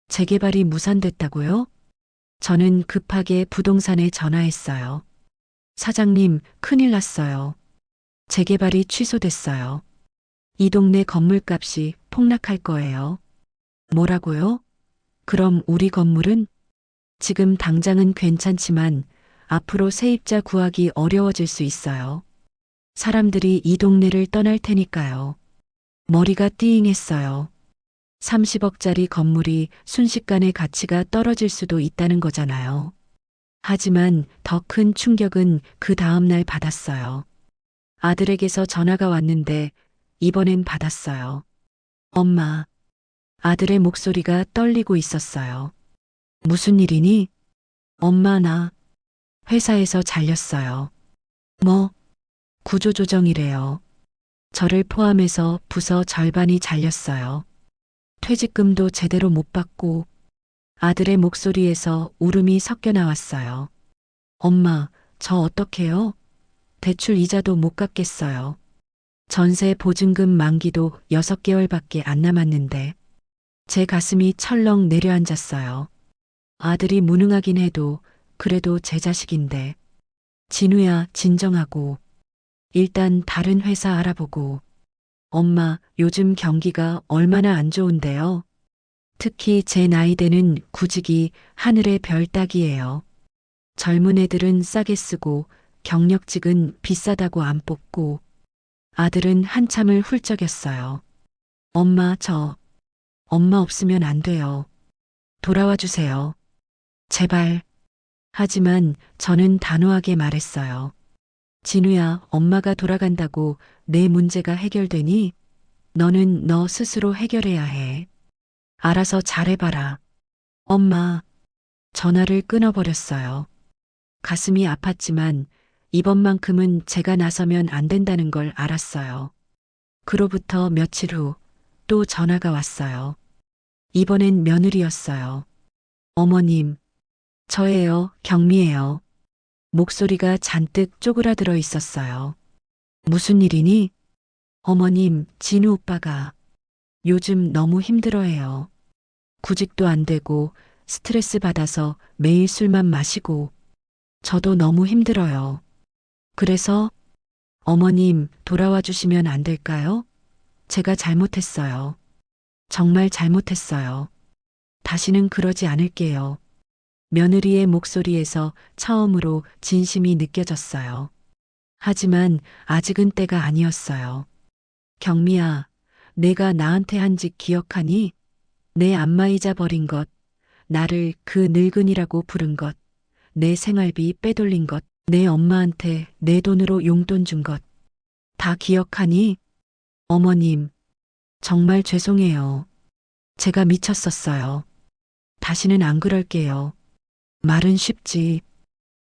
재개발이 무산됐다고요? 저는 급하게 부동산에 전화했어요. 사장님, 큰일 났어요. 재개발이 취소됐어요. 이 동네 건물값이 폭락할 거예요. 뭐라고요? 그럼 우리 건물은? 지금 당장은 괜찮지만 앞으로 세입자 구하기 어려워질 수 있어요. 사람들이 이 동네를 떠날 테니까요. 머리가 띵했어요. 30억짜리 건물이 순식간에 가치가 떨어질 수도 있다는 거잖아요. 하지만 더 큰 충격은 그 다음날 받았어요. 아들에게서 전화가 왔는데 이번엔 받았어요. 엄마. 아들의 목소리가 떨리고 있었어요. 무슨 일이니? 엄마, 나 회사에서 잘렸어요. 뭐? 구조조정이래요. 저를 포함해서 부서 절반이 잘렸어요. 퇴직금도 제대로 못 받고. 아들의 목소리에서 울음이 섞여 나왔어요. 엄마, 저 어떡해요? 대출 이자도 못 갚겠어요. 전세 보증금 만기도 6개월밖에 안 남았는데. 제 가슴이 철렁 내려앉았어요. 아들이 무능하긴 해도 그래도 제 자식인데. 진우야, 진정하고. 일단 다른 회사 알아보고. 엄마, 요즘 경기가 얼마나 안 좋은데요. 특히 제 나이대는 구직이 하늘의 별 따기예요. 젊은 애들은 싸게 쓰고 경력직은 비싸다고 안 뽑고. 아들은 한참을 훌쩍였어요. 엄마, 엄마 없으면 안 돼요. 돌아와 주세요. 제발. 하지만 저는 단호하게 말했어요. 진우야, 엄마가 돌아간다고 내 문제가 해결되니? 너는 너 스스로 해결해야 해. 알아서 잘해봐라. 엄마, 전화를 끊어버렸어요. 가슴이 아팠지만 이번만큼은 제가 나서면 안 된다는 걸 알았어요. 그로부터 며칠 후 또 전화가 왔어요. 이번엔 며느리였어요. 어머님, 저예요, 경미예요. 목소리가 잔뜩 쪼그라들어 있었어요. 무슨 일이니? 어머님, 진우 오빠가 요즘 너무 힘들어해요. 구직도 안 되고 스트레스 받아서 매일 술만 마시고 저도 너무 힘들어요. 그래서 어머님 돌아와 주시면 안 될까요? 제가 잘못했어요. 정말 잘못했어요. 다시는 그러지 않을게요. 며느리의 목소리에서 처음으로 진심이 느껴졌어요. 하지만 아직은 때가 아니었어요. 경미야, 내가 나한테 한 짓 기억하니? 내 안마의자 버린 것, 나를 그 늙은이라고 부른 것, 내 생활비 빼돌린 것, 내 엄마한테 내 돈으로 용돈 준 것, 다 기억하니? 어머님, 정말 죄송해요. 제가 미쳤었어요. 다시는 안 그럴게요. 말은 쉽지.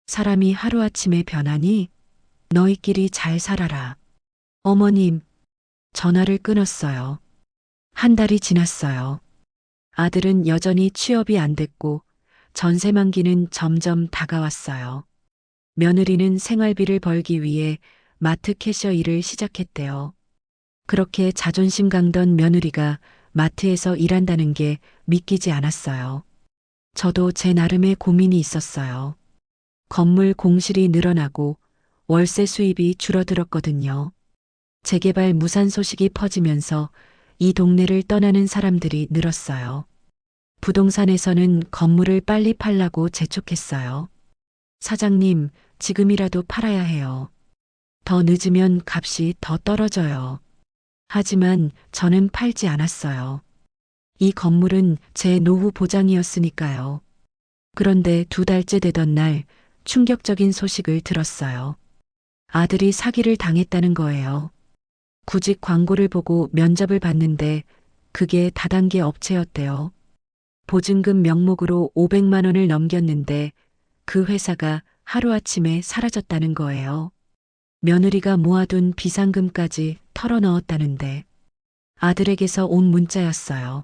사람이 하루아침에 변하니? 너희끼리 잘 살아라. 어머님, 전화를 끊었어요. 한 달이 지났어요. 아들은 여전히 취업이 안 됐고 전세 만기는 점점 다가왔어요. 며느리는 생활비를 벌기 위해 마트 캐셔 일을 시작했대요. 그렇게 자존심 강던 며느리가 마트에서 일한다는 게 믿기지 않았어요. 저도 제 나름의 고민이 있었어요. 건물 공실이 늘어나고 월세 수입이 줄어들었거든요. 재개발 무산 소식이 퍼지면서 이 동네를 떠나는 사람들이 늘었어요. 부동산에서는 건물을 빨리 팔라고 재촉했어요. 사장님, 지금이라도 팔아야 해요. 더 늦으면 값이 더 떨어져요. 하지만 저는 팔지 않았어요. 이 건물은 제 노후 보장이었으니까요. 그런데 2달째 되던 날 충격적인 소식을 들었어요. 아들이 사기를 당했다는 거예요. 구직 광고를 보고 면접을 봤는데 그게 다단계 업체였대요. 보증금 명목으로 500만 원을 넘겼는데 그 회사가 하루아침에 사라졌다는 거예요. 며느리가 모아둔 비상금까지 털어넣었다는데 아들에게서 온 문자였어요.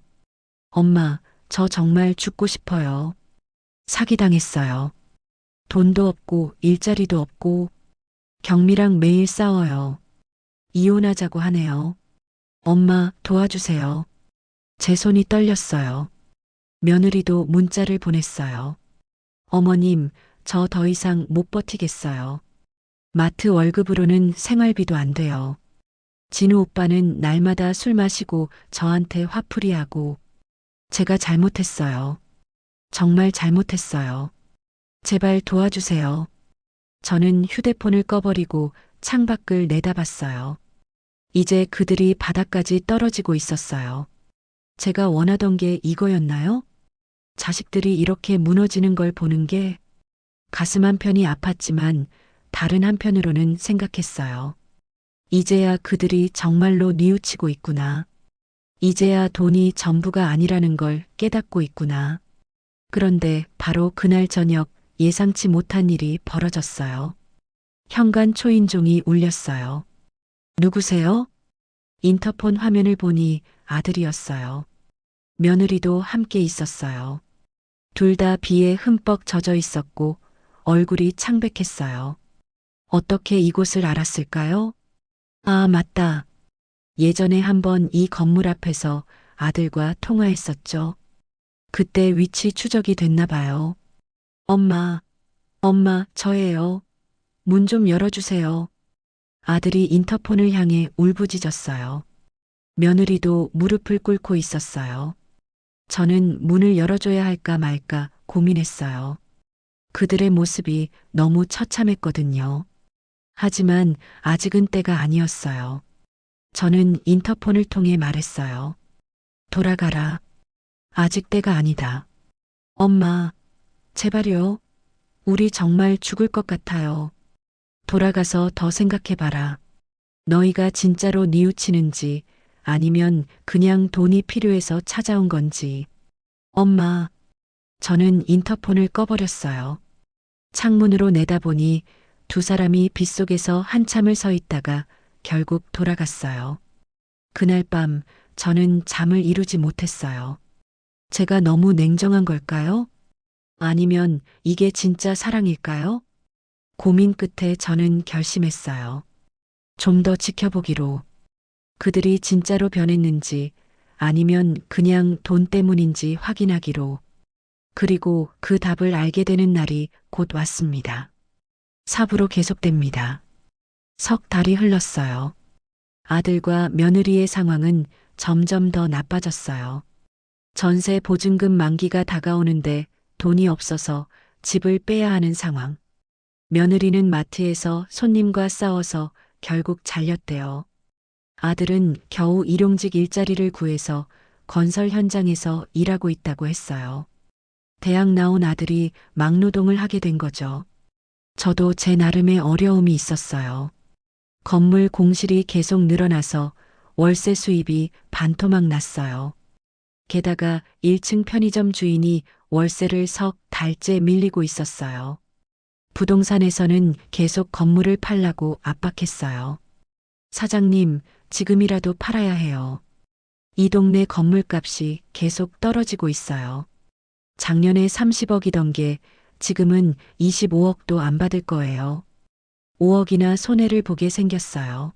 엄마, 저 정말 죽고 싶어요. 사기당했어요. 돈도 없고 일자리도 없고 경미랑 매일 싸워요. 이혼하자고 하네요. 엄마, 도와주세요. 제 손이 떨렸어요. 며느리도 문자를 보냈어요. 어머님, 저 더 이상 못 버티겠어요. 마트 월급으로는 생활비도 안 돼요. 진우 오빠는 날마다 술 마시고 저한테 화풀이하고 제가 잘못했어요. 정말 잘못했어요. 제발 도와주세요. 저는 휴대폰을 꺼버리고 창밖을 내다봤어요. 이제 그들이 바닥까지 떨어지고 있었어요. 제가 원하던 게 이거였나요? 자식들이 이렇게 무너지는 걸 보는 게 가슴 한편이 아팠지만 다른 한편으로는 생각했어요. 이제야 그들이 정말로 뉘우치고 있구나. 이제야 돈이 전부가 아니라는 걸 깨닫고 있구나. 그런데 바로 그날 저녁 예상치 못한 일이 벌어졌어요. 현관 초인종이 울렸어요. 누구세요? 인터폰 화면을 보니 아들이었어요. 며느리도 함께 있었어요. 둘 다 비에 흠뻑 젖어 있었고 얼굴이 창백했어요. 어떻게 이곳을 알았을까요? 아, 맞다. 예전에 한번 이 건물 앞에서 아들과 통화했었죠. 그때 위치 추적이 됐나 봐요. 엄마, 엄마, 저예요. 문 좀 열어주세요. 아들이 인터폰을 향해 울부짖었어요. 며느리도 무릎을 꿇고 있었어요. 저는 문을 열어줘야 할까 말까 고민했어요. 그들의 모습이 너무 처참했거든요. 하지만 아직은 때가 아니었어요. 저는 인터폰을 통해 말했어요. 돌아가라. 아직 때가 아니다. 엄마, 제발요. 우리 정말 죽을 것 같아요. 돌아가서 더 생각해봐라. 너희가 진짜로 뉘우치는지 아니면 그냥 돈이 필요해서 찾아온 건지. 엄마, 저는 인터폰을 꺼버렸어요. 창문으로 내다보니 두 사람이 빗속에서 한참을 서 있다가 결국 돌아갔어요. 그날 밤 저는 잠을 이루지 못했어요. 제가 너무 냉정한 걸까요? 아니면 이게 진짜 사랑일까요? 고민 끝에 저는 결심했어요. 좀 더 지켜보기로. 그들이 진짜로 변했는지 아니면 그냥 돈 때문인지 확인하기로. 그리고 그 답을 알게 되는 날이 곧 왔습니다. 삽으로 계속됩니다. 석 달이 흘렀어요. 아들과 며느리의 상황은 점점 더 나빠졌어요. 전세 보증금 만기가 다가오는데 돈이 없어서 집을 빼야 하는 상황. 며느리는 마트에서 손님과 싸워서 결국 잘렸대요. 아들은 겨우 일용직 일자리를 구해서 건설 현장에서 일하고 있다고 했어요. 대학 나온 아들이 막노동을 하게 된 거죠. 저도 제 나름의 어려움이 있었어요. 건물 공실이 계속 늘어나서 월세 수입이 반토막 났어요. 게다가 1층 편의점 주인이 월세를 석 달째 밀리고 있었어요. 부동산에서는 계속 건물을 팔라고 압박했어요. 사장님, 지금이라도 팔아야 해요. 이 동네 건물값이 계속 떨어지고 있어요. 작년에 30억이던 게 지금은 25억도 안 받을 거예요. 5억이나 손해를 보게 생겼어요.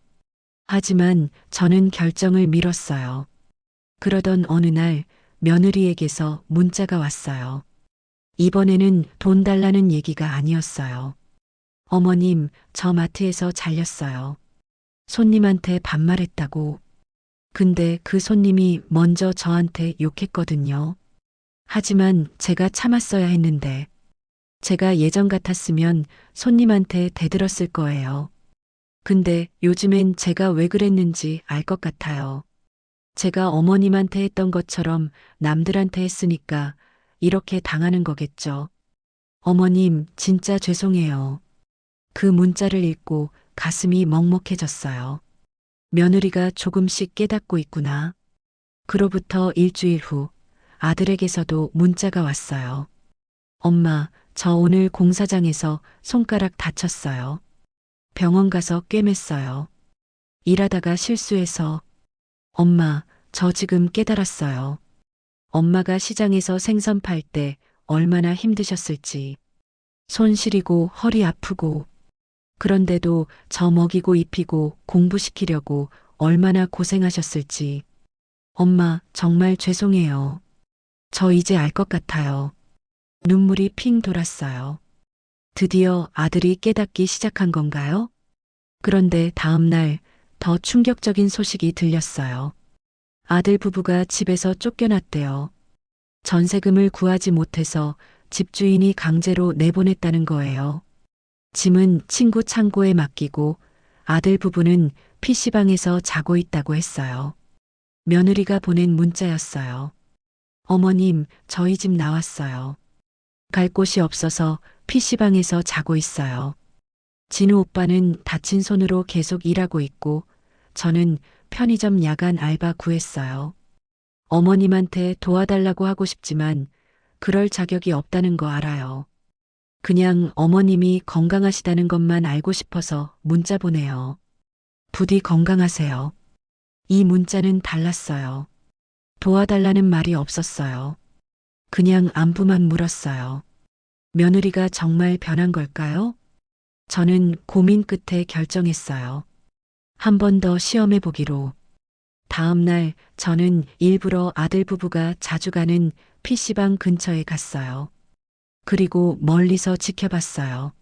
하지만 저는 결정을 미뤘어요. 그러던 어느 날 며느리에게서 문자가 왔어요. 이번에는 돈 달라는 얘기가 아니었어요. 어머님, 저 마트에서 잘렸어요. 손님한테 반말했다고. 근데 그 손님이 먼저 저한테 욕했거든요. 하지만 제가 참았어야 했는데, 제가 예전 같았으면 손님한테 대들었을 거예요. 근데 요즘엔 제가 왜 그랬는지 알 것 같아요. 제가 어머님한테 했던 것처럼 남들한테 했으니까 이렇게 당하는 거겠죠. 어머님, 진짜 죄송해요. 그 문자를 읽고 가슴이 먹먹해졌어요. 며느리가 조금씩 깨닫고 있구나. 그로부터 일주일 후 아들에게서도 문자가 왔어요. 엄마, 저 오늘 공사장에서 손가락 다쳤어요. 병원 가서 꿰맸어요. 일하다가 실수해서. 엄마, 저 지금 깨달았어요. 엄마가 시장에서 생선 팔 때 얼마나 힘드셨을지. 손 시리고 허리 아프고. 그런데도 저 먹이고 입히고 공부시키려고 얼마나 고생하셨을지. 엄마, 정말 죄송해요. 저 이제 알 것 같아요. 눈물이 핑 돌았어요. 드디어 아들이 깨닫기 시작한 건가요? 그런데 다음 날 더 충격적인 소식이 들렸어요. 아들 부부가 집에서 쫓겨났대요. 전세금을 구하지 못해서 집주인이 강제로 내보냈다는 거예요. 짐은 친구 창고에 맡기고 아들 부부는 PC방에서 자고 있다고 했어요. 며느리가 보낸 문자였어요. 어머님, 저희 집 나왔어요. 갈 곳이 없어서 PC방에서 자고 있어요. 진우 오빠는 다친 손으로 계속 일하고 있고 저는 편의점 야간 알바 구했어요. 어머님한테 도와달라고 하고 싶지만 그럴 자격이 없다는 거 알아요. 그냥 어머님이 건강하시다는 것만 알고 싶어서 문자 보내요. 부디 건강하세요. 이 문자는 달랐어요. 도와달라는 말이 없었어요. 그냥 안부만 물었어요. 며느리가 정말 변한 걸까요? 저는 고민 끝에 결정했어요. 한 번 더 시험해 보기로. 다음 날 저는 일부러 아들 부부가 자주 가는 PC방 근처에 갔어요. 그리고 멀리서 지켜봤어요.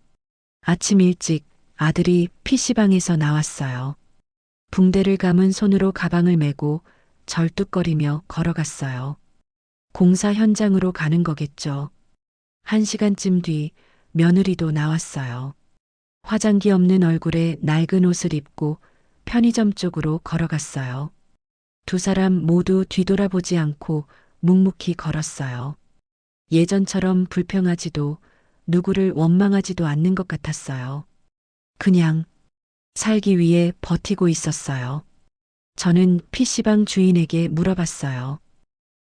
아침 일찍 아들이 PC방에서 나왔어요. 붕대를 감은 손으로 가방을 메고 절뚝거리며 걸어갔어요. 공사 현장으로 가는 거겠죠. 1시간쯤 뒤 며느리도 나왔어요. 화장기 없는 얼굴에 낡은 옷을 입고 편의점 쪽으로 걸어갔어요. 두 사람 모두 뒤돌아보지 않고 묵묵히 걸었어요. 예전처럼 불평하지도 누구를 원망하지도 않는 것 같았어요. 그냥 살기 위해 버티고 있었어요. 저는 PC방 주인에게 물어봤어요.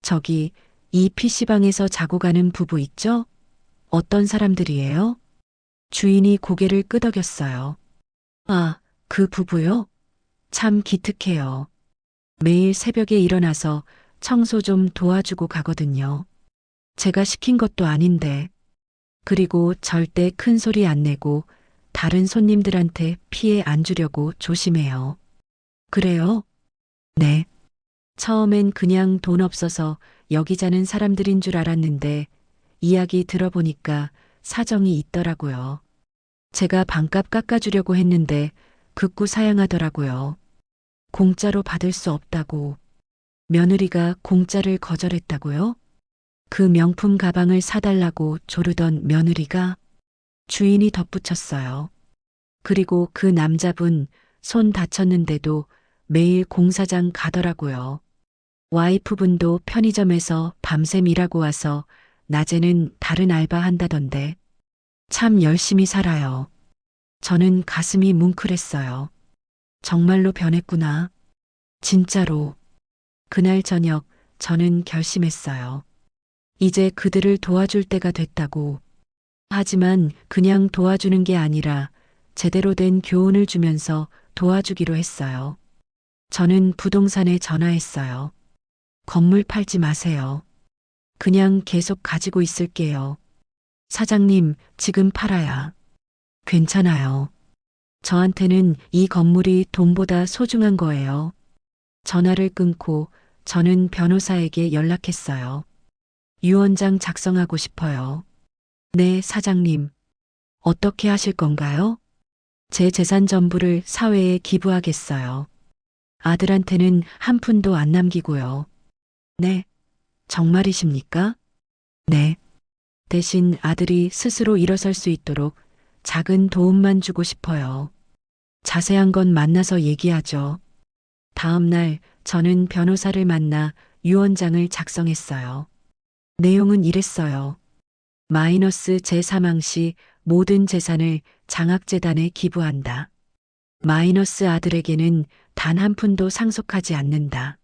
저기 이 PC방에서 자고 가는 부부 있죠? 어떤 사람들이에요? 주인이 고개를 끄덕였어요. 아, 그 부부요? 참 기특해요. 매일 새벽에 일어나서 청소 좀 도와주고 가거든요. 제가 시킨 것도 아닌데. 그리고 절대 큰 소리 안 내고 다른 손님들한테 피해 안 주려고 조심해요. 그래요? 네. 처음엔 그냥 돈 없어서 여기 자는 사람들인 줄 알았는데 이야기 들어보니까 사정이 있더라고요. 제가 반값 깎아주려고 했는데 극구 사양하더라고요. 공짜로 받을 수 없다고. 며느리가 공짜를 거절했다고요? 그 명품 가방을 사달라고 조르던 며느리가 주인이 덧붙였어요. 그리고 그 남자분 손 다쳤는데도 매일 공사장 가더라고요. 와이프분도 편의점에서 밤샘 일하고 와서 낮에는 다른 알바 한다던데 참 열심히 살아요. 저는 가슴이 뭉클했어요. 정말로 변했구나. 진짜로. 그날 저녁 저는 결심했어요. 이제 그들을 도와줄 때가 됐다고. 하지만 그냥 도와주는 게 아니라 제대로 된 교훈을 주면서 도와주기로 했어요. 저는 부동산에 전화했어요. 건물 팔지 마세요. 그냥 계속 가지고 있을게요. 사장님, 지금 팔아야. 괜찮아요. 저한테는 이 건물이 돈보다 소중한 거예요. 전화를 끊고 저는 변호사에게 연락했어요. 유언장 작성하고 싶어요. 네, 사장님. 어떻게 하실 건가요? 제 재산 전부를 사회에 기부하겠어요. 아들한테는 한 푼도 안 남기고요. 네, 정말이십니까? 네. 대신 아들이 스스로 일어설 수 있도록 작은 도움만 주고 싶어요. 자세한 건 만나서 얘기하죠. 다음 날 저는 변호사를 만나 유언장을 작성했어요. 내용은 이랬어요. 마이너스 제 사망 시 모든 재산을 장학재단에 기부한다. 마이너스 아들에게는 단 한 푼도 상속하지 않는다.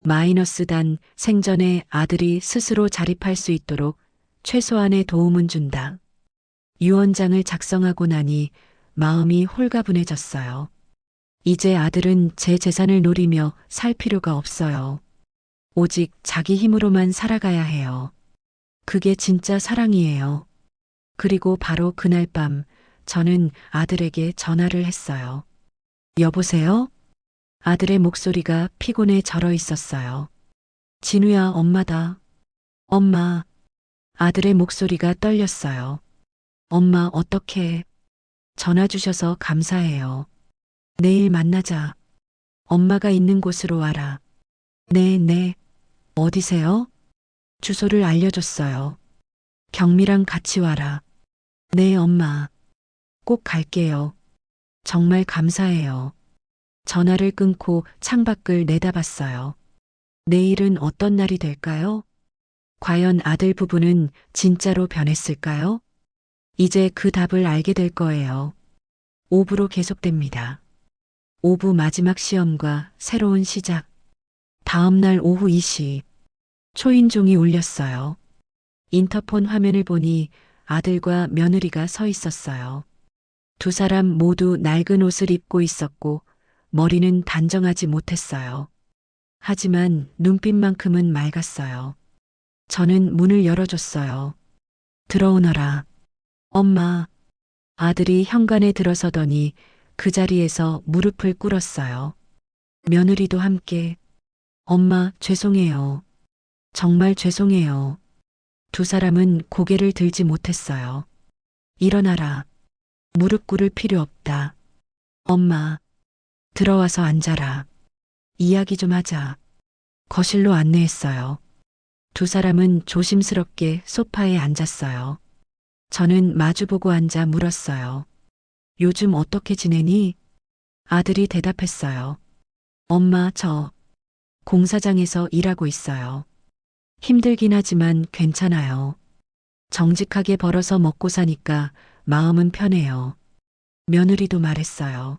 마이너스 단 생전에 아들이 스스로 자립할 수 있도록 최소한의 도움은 준다. 유언장을 작성하고 나니 마음이 홀가분해졌어요. 이제 아들은 제 재산을 노리며 살 필요가 없어요. 오직 자기 힘으로만 살아가야 해요. 그게 진짜 사랑이에요. 그리고 바로 그날 밤 저는 아들에게 전화를 했어요. 여보세요? 아들의 목소리가 피곤해 절어 있었어요. 진우야, 엄마다. 엄마. 아들의 목소리가 떨렸어요. 엄마, 어떡해. 전화 주셔서 감사해요. 내일 만나자. 엄마가 있는 곳으로 와라. 네, 네. 어디세요? 주소를 알려줬어요. 경미랑 같이 와라. 네, 엄마. 꼭 갈게요. 정말 감사해요. 전화를 끊고 창밖을 내다봤어요. 내일은 어떤 날이 될까요? 과연 아들 부부는 진짜로 변했을까요? 이제 그 답을 알게 될 거예요. 5부로 계속됩니다. 5부 마지막 시험과 새로운 시작. 다음 날 오후 2시. 초인종이 울렸어요. 인터폰 화면을 보니 아들과 며느리가 서 있었어요. 두 사람 모두 낡은 옷을 입고 있었고 머리는 단정하지 못했어요. 하지만 눈빛만큼은 맑았어요. 저는 문을 열어줬어요. 들어오너라. 엄마. 아들이 현관에 들어서더니 그 자리에서 무릎을 꿇었어요. 며느리도 함께. 엄마, 죄송해요. 정말 죄송해요. 두 사람은 고개를 들지 못했어요. 일어나라. 무릎 꿇을 필요 없다. 엄마. 들어와서 앉아라. 이야기 좀 하자. 거실로 안내했어요. 두 사람은 조심스럽게 소파에 앉았어요. 저는 마주보고 앉아 물었어요. 요즘 어떻게 지내니? 아들이 대답했어요. 엄마, 저 공사장에서 일하고 있어요. 힘들긴 하지만 괜찮아요. 정직하게 벌어서 먹고 사니까 마음은 편해요. 며느리도 말했어요.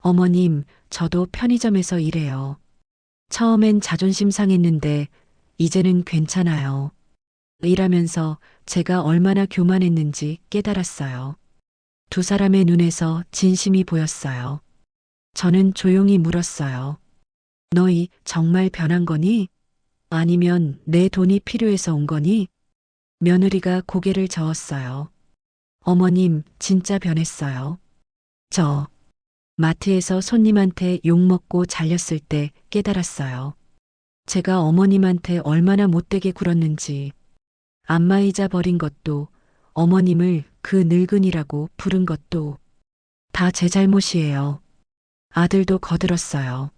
어머님, 저도 편의점에서 일해요. 처음엔 자존심 상했는데 이제는 괜찮아요. 일하면서 제가 얼마나 교만했는지 깨달았어요. 두 사람의 눈에서 진심이 보였어요. 저는 조용히 물었어요. 너희 정말 변한 거니? 아니면 내 돈이 필요해서 온 거니? 며느리가 고개를 저었어요. 어머님, 진짜 변했어요. 저 마트에서 손님한테 욕먹고 잘렸을 때 깨달았어요. 제가 어머님한테 얼마나 못되게 굴었는지, 안마의자 버린 것도, 어머님을 그 늙은이라고 부른 것도 다 제 잘못이에요. 아들도 거들었어요.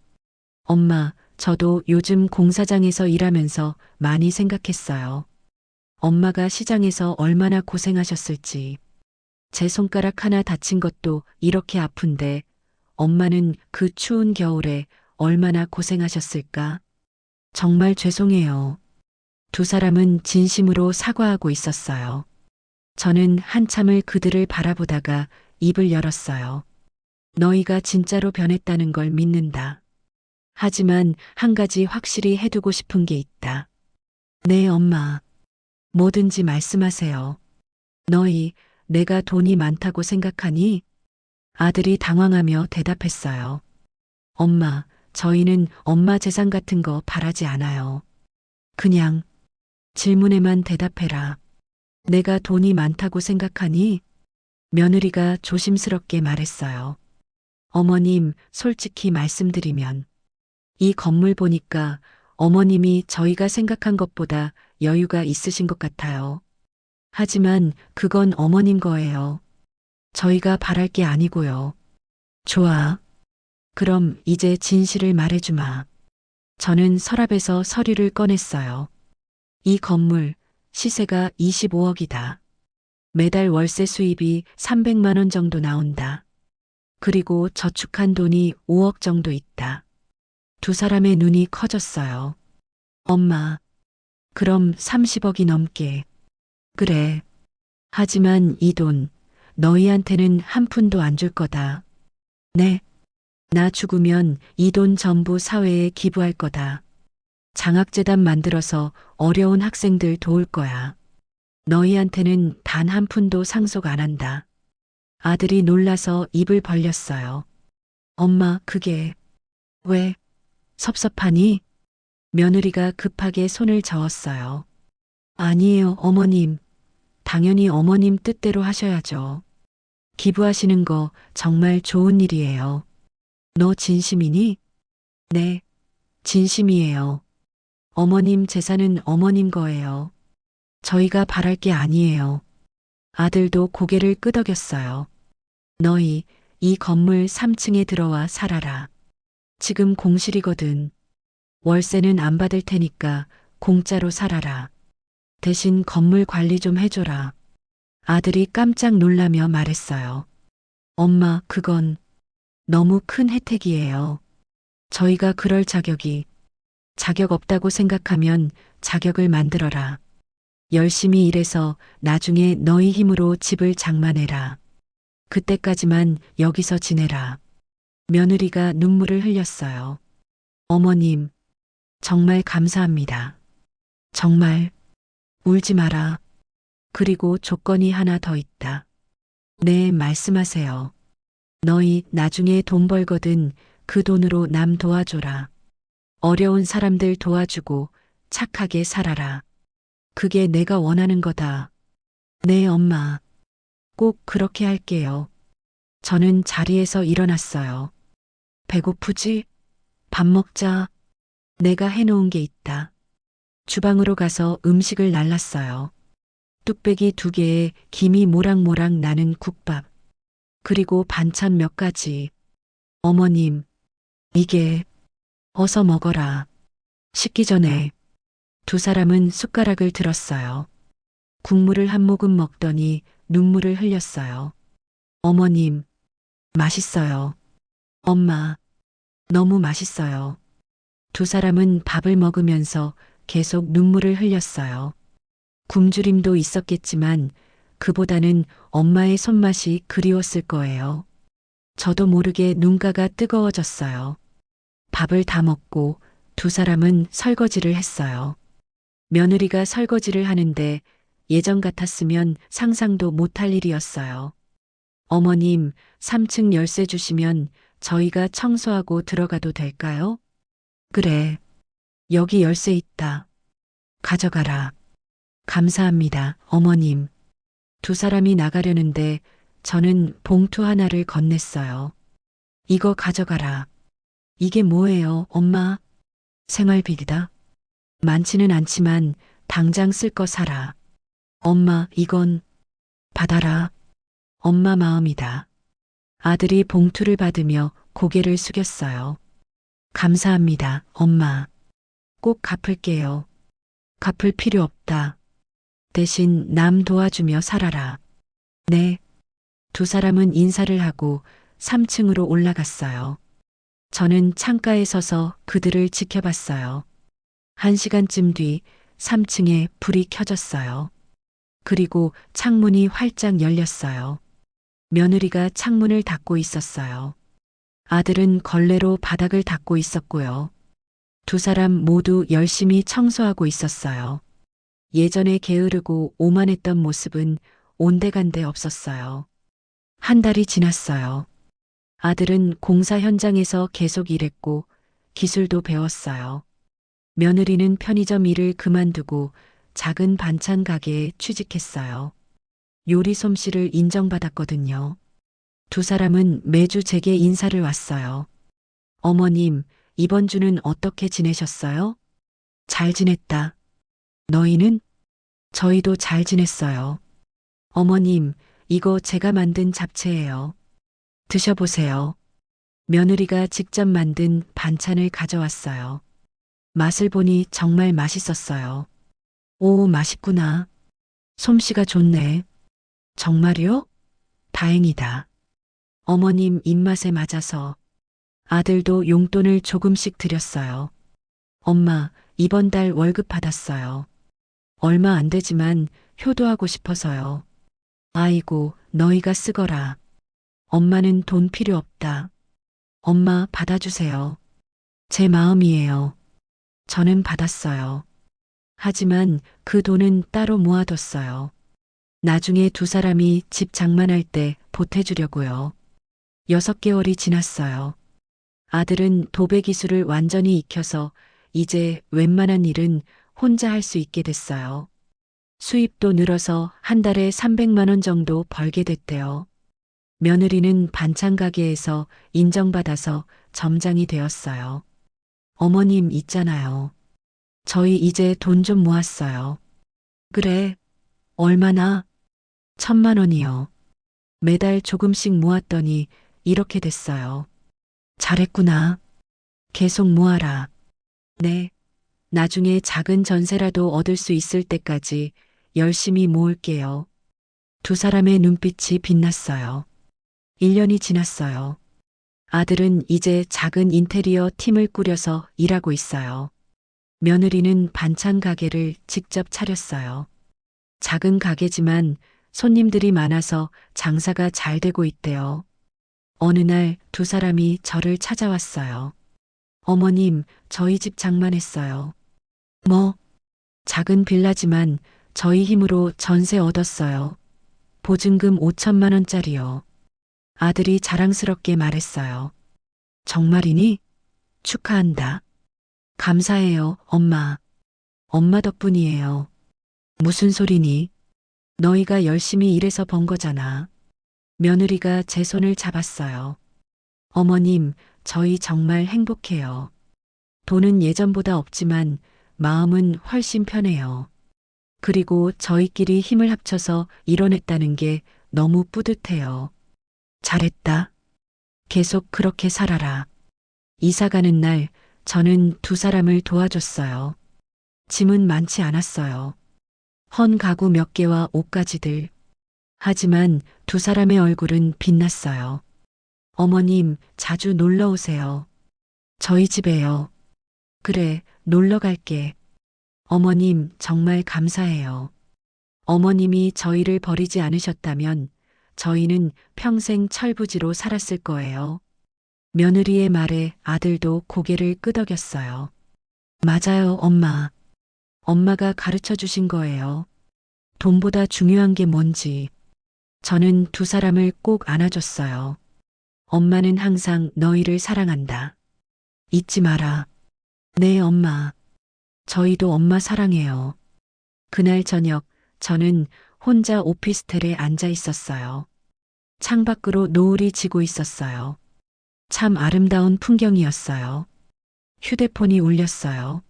엄마, 저도 요즘 공사장에서 일하면서 많이 생각했어요. 엄마가 시장에서 얼마나 고생하셨을지. 제 손가락 하나 다친 것도 이렇게 아픈데 엄마는 그 추운 겨울에 얼마나 고생하셨을까? 정말 죄송해요. 두 사람은 진심으로 사과하고 있었어요. 저는 한참을 그들을 바라보다가 입을 열었어요. 너희가 진짜로 변했다는 걸 믿는다. 하지만 한 가지 확실히 해두고 싶은 게 있다. 네, 엄마. 뭐든지 말씀하세요. 너희, 내가 돈이 많다고 생각하니? 아들이 당황하며 대답했어요. 엄마, 저희는 엄마 재산 같은 거 바라지 않아요. 그냥 질문에만 대답해라. 내가 돈이 많다고 생각하니? 며느리가 조심스럽게 말했어요. 어머님, 솔직히 말씀드리면 이 건물 보니까 어머님이 저희가 생각한 것보다 여유가 있으신 것 같아요. 하지만 그건 어머님 거예요. 저희가 바랄 게 아니고요. 좋아. 그럼 이제 진실을 말해주마. 저는 서랍에서 서류를 꺼냈어요. 이 건물 시세가 25억이다. 매달 월세 수입이 300만 원 정도 나온다. 그리고 저축한 돈이 5억 정도 있다. 두 사람의 눈이 커졌어요. 엄마, 그럼 30억이 넘게. 그래. 하지만 이 돈, 너희한테는 한 푼도 안 줄 거다. 네. 나 죽으면 이 돈 전부 사회에 기부할 거다. 장학재단 만들어서 어려운 학생들 도울 거야. 너희한테는 단 한 푼도 상속 안 한다. 아들이 놀라서 입을 벌렸어요. 엄마, 그게 왜 섭섭하니? 며느리가 급하게 손을 저었어요. 아니에요, 어머님. 당연히 어머님 뜻대로 하셔야죠. 기부하시는 거 정말 좋은 일이에요. 너 진심이니? 네, 진심이에요. 어머님 재산은 어머님 거예요. 저희가 바랄 게 아니에요. 아들도 고개를 끄덕였어요. 너희 이 건물 3층에 들어와 살아라. 지금 공실이거든. 월세는 안 받을 테니까 공짜로 살아라. 대신 건물 관리 좀 해줘라. 아들이 깜짝 놀라며 말했어요. 엄마, 그건 너무 큰 혜택이에요. 저희가 그럴 자격 없다고 생각하면 자격을 만들어라. 열심히 일해서 나중에 너희 힘으로 집을 장만해라. 그때까지만 여기서 지내라. 며느리가 눈물을 흘렸어요. 어머님, 정말 감사합니다. 정말 울지 마라. 그리고 조건이 하나 더 있다. 네, 말씀하세요. 너희 나중에 돈 벌거든 그 돈으로 남 도와줘라. 어려운 사람들 도와주고 착하게 살아라. 그게 내가 원하는 거다. 네, 엄마. 꼭 그렇게 할게요. 저는 자리에서 일어났어요. 배고프지? 밥 먹자. 내가 해놓은 게 있다. 주방으로 가서 음식을 날랐어요. 뚝배기 2개에 김이 모락모락 나는 국밥. 그리고 반찬 몇 가지. 어머님, 이게 어서 먹어라. 식기 전에. 두 사람은 숟가락을 들었어요. 국물을 한 모금 먹더니 눈물을 흘렸어요. 어머님, 맛있어요. 엄마, 너무 맛있어요. 두 사람은 밥을 먹으면서 계속 눈물을 흘렸어요. 굶주림도 있었겠지만 그보다는 엄마의 손맛이 그리웠을 거예요. 저도 모르게 눈가가 뜨거워졌어요. 밥을 다 먹고 두 사람은 설거지를 했어요. 며느리가 설거지를 하는데 예전 같았으면 상상도 못할 일이었어요. 어머님, 3층 열쇠 주시면 저희가 청소하고 들어가도 될까요? 그래. 여기 열쇠 있다. 가져가라. 감사합니다, 어머님. 두 사람이 나가려는데 저는 봉투 하나를 건넸어요. 이거 가져가라. 이게 뭐예요, 엄마? 생활비이다. 많지는 않지만 당장 쓸 거 사라. 엄마, 이건 받아라. 엄마 마음이다. 아들이 봉투를 받으며 고개를 숙였어요. 감사합니다, 엄마. 꼭 갚을게요. 갚을 필요 없다. 대신 남 도와주며 살아라. 네. 두 사람은 인사를 하고 3층으로 올라갔어요. 저는 창가에 서서 그들을 지켜봤어요. 1시간쯤 뒤 3층에 불이 켜졌어요. 그리고 창문이 활짝 열렸어요. 며느리가 창문을 닫고 있었어요. 아들은 걸레로 바닥을 닦고 있었고요. 두 사람 모두 열심히 청소하고 있었어요. 예전에 게으르고 오만했던 모습은 온데간데 없었어요. 한 달이 지났어요. 아들은 공사 현장에서 계속 일했고 기술도 배웠어요. 며느리는 편의점 일을 그만두고 작은 반찬 가게에 취직했어요. 요리 솜씨를 인정받았거든요. 두 사람은 매주 제게 인사를 왔어요. 어머님, 이번 주는 어떻게 지내셨어요? 잘 지냈다. 너희는? 저희도 잘 지냈어요. 어머님, 이거 제가 만든 잡채예요. 드셔보세요. 며느리가 직접 만든 반찬을 가져왔어요. 맛을 보니 정말 맛있었어요. 오, 맛있구나. 솜씨가 좋네. 정말요? 다행이다. 어머님 입맛에 맞아서. 아들도 용돈을 조금씩 드렸어요. 엄마, 이번 달 월급 받았어요. 얼마 안 되지만 효도하고 싶어서요. 아이고, 너희가 쓰거라. 엄마는 돈 필요 없다. 엄마 받아주세요. 제 마음이에요. 저는 받았어요. 하지만 그 돈은 따로 모아뒀어요. 나중에 두 사람이 집 장만할 때 보태주려고요. 6개월이 지났어요. 아들은 도배 기술을 완전히 익혀서 이제 웬만한 일은 혼자 할 수 있게 됐어요. 수입도 늘어서 한 달에 300만 원 정도 벌게 됐대요. 며느리는 반찬 가게에서 인정받아서 점장이 되었어요. 어머님 있잖아요. 저희 이제 돈 좀 모았어요. 그래. 얼마나? 1,000만 원이요. 매달 조금씩 모았더니 이렇게 됐어요. 잘했구나. 계속 모아라. 네. 나중에 작은 전세라도 얻을 수 있을 때까지 열심히 모을게요. 두 사람의 눈빛이 빛났어요. 1년이 지났어요. 아들은 이제 작은 인테리어 팀을 꾸려서 일하고 있어요. 며느리는 반찬 가게를 직접 차렸어요. 작은 가게지만 손님들이 많아서 장사가 잘 되고 있대요. 어느 날 두 사람이 저를 찾아왔어요. 어머님, 저희 집 장만했어요. 뭐? 작은 빌라지만 저희 힘으로 전세 얻었어요. 보증금 5천만 원짜리요. 아들이 자랑스럽게 말했어요. 정말이니? 축하한다. 감사해요, 엄마. 엄마 덕분이에요. 무슨 소리니? 너희가 열심히 일해서 번 거잖아. 며느리가 제 손을 잡았어요. 어머님, 저희 정말 행복해요. 돈은 예전보다 없지만 마음은 훨씬 편해요. 그리고 저희끼리 힘을 합쳐서 이뤄냈다는 게 너무 뿌듯해요. 잘했다. 계속 그렇게 살아라. 이사 가는 날 저는 두 사람을 도와줬어요. 짐은 많지 않았어요. 헌 가구 몇 개와 옷가지들. 하지만 두 사람의 얼굴은 빛났어요. 어머님, 자주 놀러 오세요. 저희 집에요. 그래, 놀러 갈게. 어머님, 정말 감사해요. 어머님이 저희를 버리지 않으셨다면 저희는 평생 철부지로 살았을 거예요. 며느리의 말에 아들도 고개를 끄덕였어요. 맞아요, 엄마. 엄마가 가르쳐 주신 거예요. 돈보다 중요한 게 뭔지. 저는 두 사람을 꼭 안아줬어요. 엄마는 항상 너희를 사랑한다. 잊지 마라. 네, 엄마. 저희도 엄마 사랑해요. 그날 저녁, 저는 혼자 오피스텔에 앉아 있었어요. 창밖으로 노을이 지고 있었어요. 참 아름다운 풍경이었어요. 휴대폰이 울렸어요.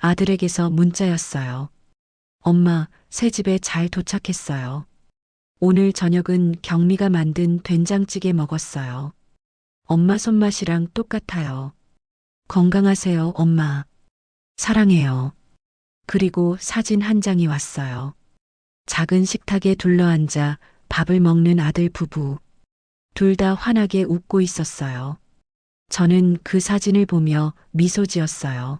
아들에게서 문자였어요. 엄마, 새 집에 잘 도착했어요. 오늘 저녁은 경미가 만든 된장찌개 먹었어요. 엄마 손맛이랑 똑같아요. 건강하세요, 엄마. 사랑해요. 그리고 사진 한 장이 왔어요. 작은 식탁에 둘러앉아 밥을 먹는 아들 부부. 둘 다 환하게 웃고 있었어요. 저는 그 사진을 보며 미소 지었어요.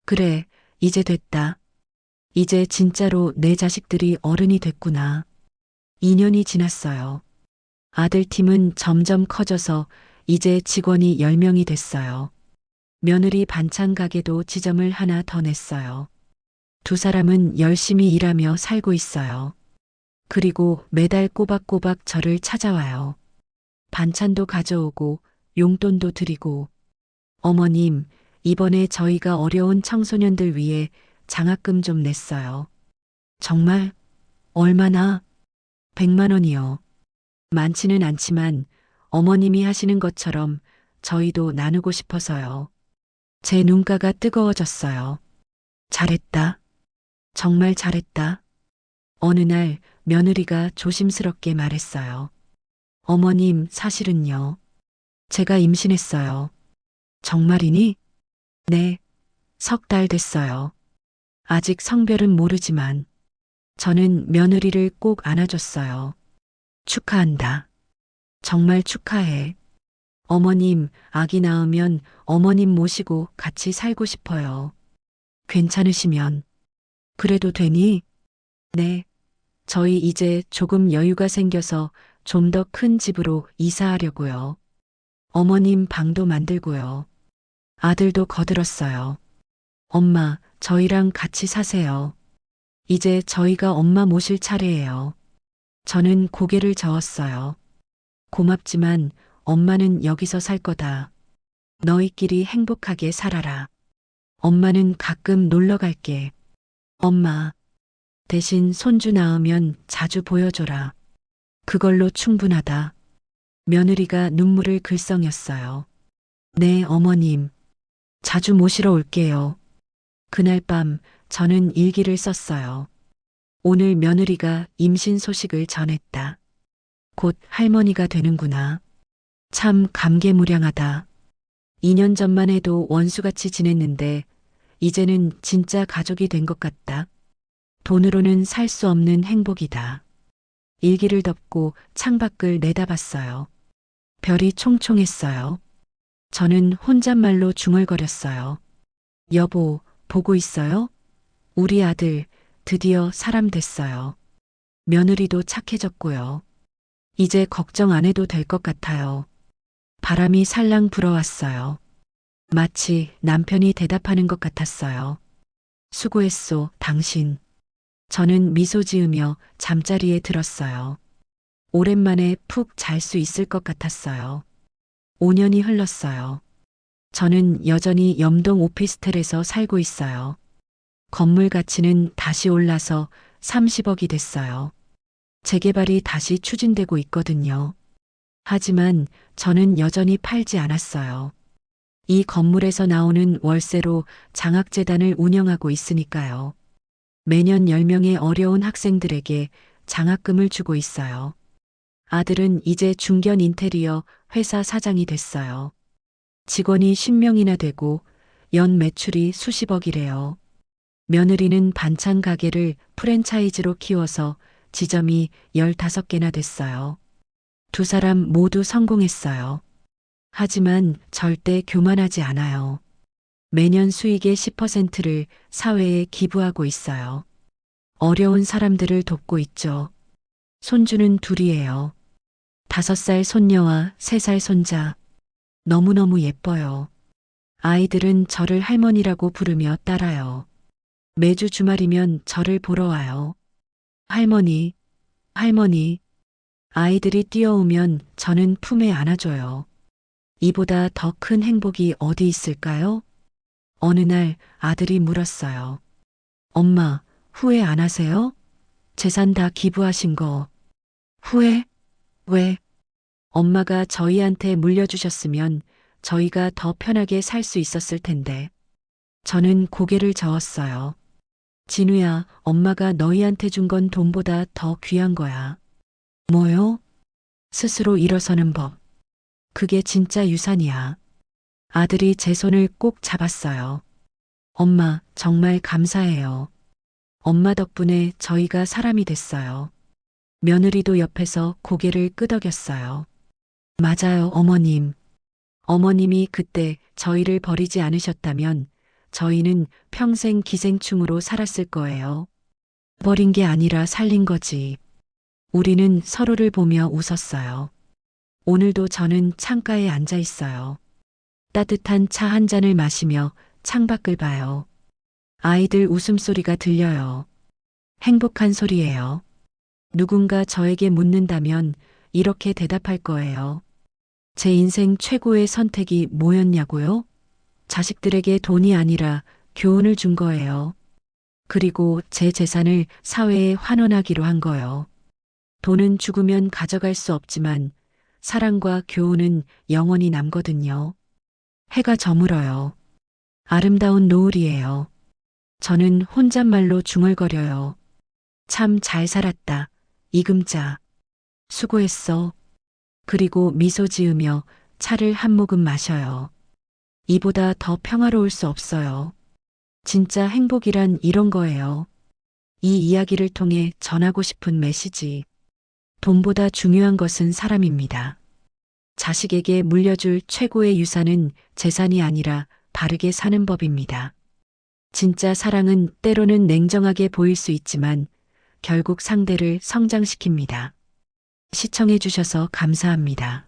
그래, 이제 됐다. 이제 진짜로 내 자식들이 어른이 됐구나. 2년이 지났어요. 아들 팀은 점점 커져서 이제 직원이 10명이 됐어요. 며느리 반찬 가게도 지점을 하나 더 냈어요. 두 사람은 열심히 일하며 살고 있어요. 그리고 매달 꼬박꼬박 저를 찾아와요. 반찬도 가져오고 용돈도 드리고. 어머님, 이번에 저희가 어려운 청소년들 위해 장학금 좀 냈어요. 정말? 얼마나? 100만 원이요. 많지는 않지만 어머님이 하시는 것처럼 저희도 나누고 싶어서요. 제 눈가가 뜨거워졌어요. 잘했다. 정말 잘했다. 어느 날 며느리가 조심스럽게 말했어요. 어머님, 사실은요. 제가 임신했어요. 정말이니? 네. 3달 됐어요. 아직 성별은 모르지만 저는 며느리를 꼭 안아줬어요. 축하한다. 정말 축하해. 어머님, 아기 낳으면 어머님 모시고 같이 살고 싶어요. 괜찮으시면. 그래도 되니? 네. 저희 이제 조금 여유가 생겨서 좀 더 큰 집으로 이사하려고요. 어머님 방도 만들고요. 아들도 거들었어요. 엄마, 저희랑 같이 사세요. 이제 저희가 엄마 모실 차례예요. 저는 고개를 저었어요. 고맙지만 엄마는 여기서 살 거다. 너희끼리 행복하게 살아라. 엄마는 가끔 놀러 갈게. 엄마, 대신 손주 낳으면 자주 보여줘라. 그걸로 충분하다. 며느리가 눈물을 글썽였어요. 네, 어머님. 자주 모시러 올게요. 그날 밤 저는 일기를 썼어요. 오늘 며느리가 임신 소식을 전했다. 곧 할머니가 되는구나. 참 감개무량하다. 2년 전만 해도 원수같이 지냈는데 이제는 진짜 가족이 된 것 같다. 돈으로는 살 수 없는 행복이다. 일기를 덮고 창밖을 내다봤어요. 별이 총총했어요. 저는 혼잣말로 중얼거렸어요. 여보, 보고 있어요? 우리 아들 드디어 사람 됐어요. 며느리도 착해졌고요. 이제 걱정 안 해도 될 것 같아요. 바람이 살랑 불어왔어요. 마치 남편이 대답하는 것 같았어요. 수고했소, 당신. 저는 미소 지으며 잠자리에 들었어요. 오랜만에 푹 잘 수 있을 것 같았어요. 5년이 흘렀어요. 저는 여전히 염동 오피스텔에서 살고 있어요. 건물 가치는 다시 올라서 30억이 됐어요. 재개발이 다시 추진되고 있거든요. 하지만 저는 여전히 팔지 않았어요. 이 건물에서 나오는 월세로 장학재단을 운영하고 있으니까요. 매년 10명의 어려운 학생들에게 장학금을 주고 있어요. 아들은 이제 중견 인테리어 회사 사장이 됐어요. 직원이 10명이나 되고 연 매출이 수십억이래요. 며느리는 반찬 가게를 프랜차이즈로 키워서 지점이 15개나 됐어요. 두 사람 모두 성공했어요. 하지만 절대 교만하지 않아요. 매년 수익의 10%를 사회에 기부하고 있어요. 어려운 사람들을 돕고 있죠. 손주는 둘이에요. 5살 손녀와 3살 손자. 너무너무 예뻐요. 아이들은 저를 할머니라고 부르며 따라요. 매주 주말이면 저를 보러 와요. 할머니, 할머니. 아이들이 뛰어오면 저는 품에 안아줘요. 이보다 더 큰 행복이 어디 있을까요? 어느 날 아들이 물었어요. 엄마, 후회 안 하세요? 재산 다 기부하신 거. 후회? 왜? 엄마가 저희한테 물려주셨으면 저희가 더 편하게 살 수 있었을 텐데. 저는 고개를 저었어요. 진우야, 엄마가 너희한테 준 건 돈보다 더 귀한 거야. 뭐요? 스스로 일어서는 법. 그게 진짜 유산이야. 아들이 제 손을 꼭 잡았어요. 엄마, 정말 감사해요. 엄마 덕분에 저희가 사람이 됐어요. 며느리도 옆에서 고개를 끄덕였어요. 맞아요, 어머님. 어머님이 그때 저희를 버리지 않으셨다면 저희는 평생 기생충으로 살았을 거예요. 버린 게 아니라 살린 거지. 우리는 서로를 보며 웃었어요. 오늘도 저는 창가에 앉아 있어요. 따뜻한 차 한 잔을 마시며 창밖을 봐요. 아이들 웃음소리가 들려요. 행복한 소리예요. 누군가 저에게 묻는다면 이렇게 대답할 거예요. 제 인생 최고의 선택이 뭐였냐고요? 자식들에게 돈이 아니라 교훈을 준 거예요. 그리고 제 재산을 사회에 환원하기로 한 거요. 돈은 죽으면 가져갈 수 없지만 사랑과 교훈은 영원히 남거든요. 해가 저물어요. 아름다운 노을이에요. 저는 혼잣말로 중얼거려요. 참 잘 살았다. 이금자. 수고했어. 그리고 미소 지으며 차를 한 모금 마셔요. 이보다 더 평화로울 수 없어요. 진짜 행복이란 이런 거예요. 이 이야기를 통해 전하고 싶은 메시지. 돈보다 중요한 것은 사람입니다. 자식에게 물려줄 최고의 유산은 재산이 아니라 바르게 사는 법입니다. 진짜 사랑은 때로는 냉정하게 보일 수 있지만 결국 상대를 성장시킵니다. 시청해 주셔서 감사합니다.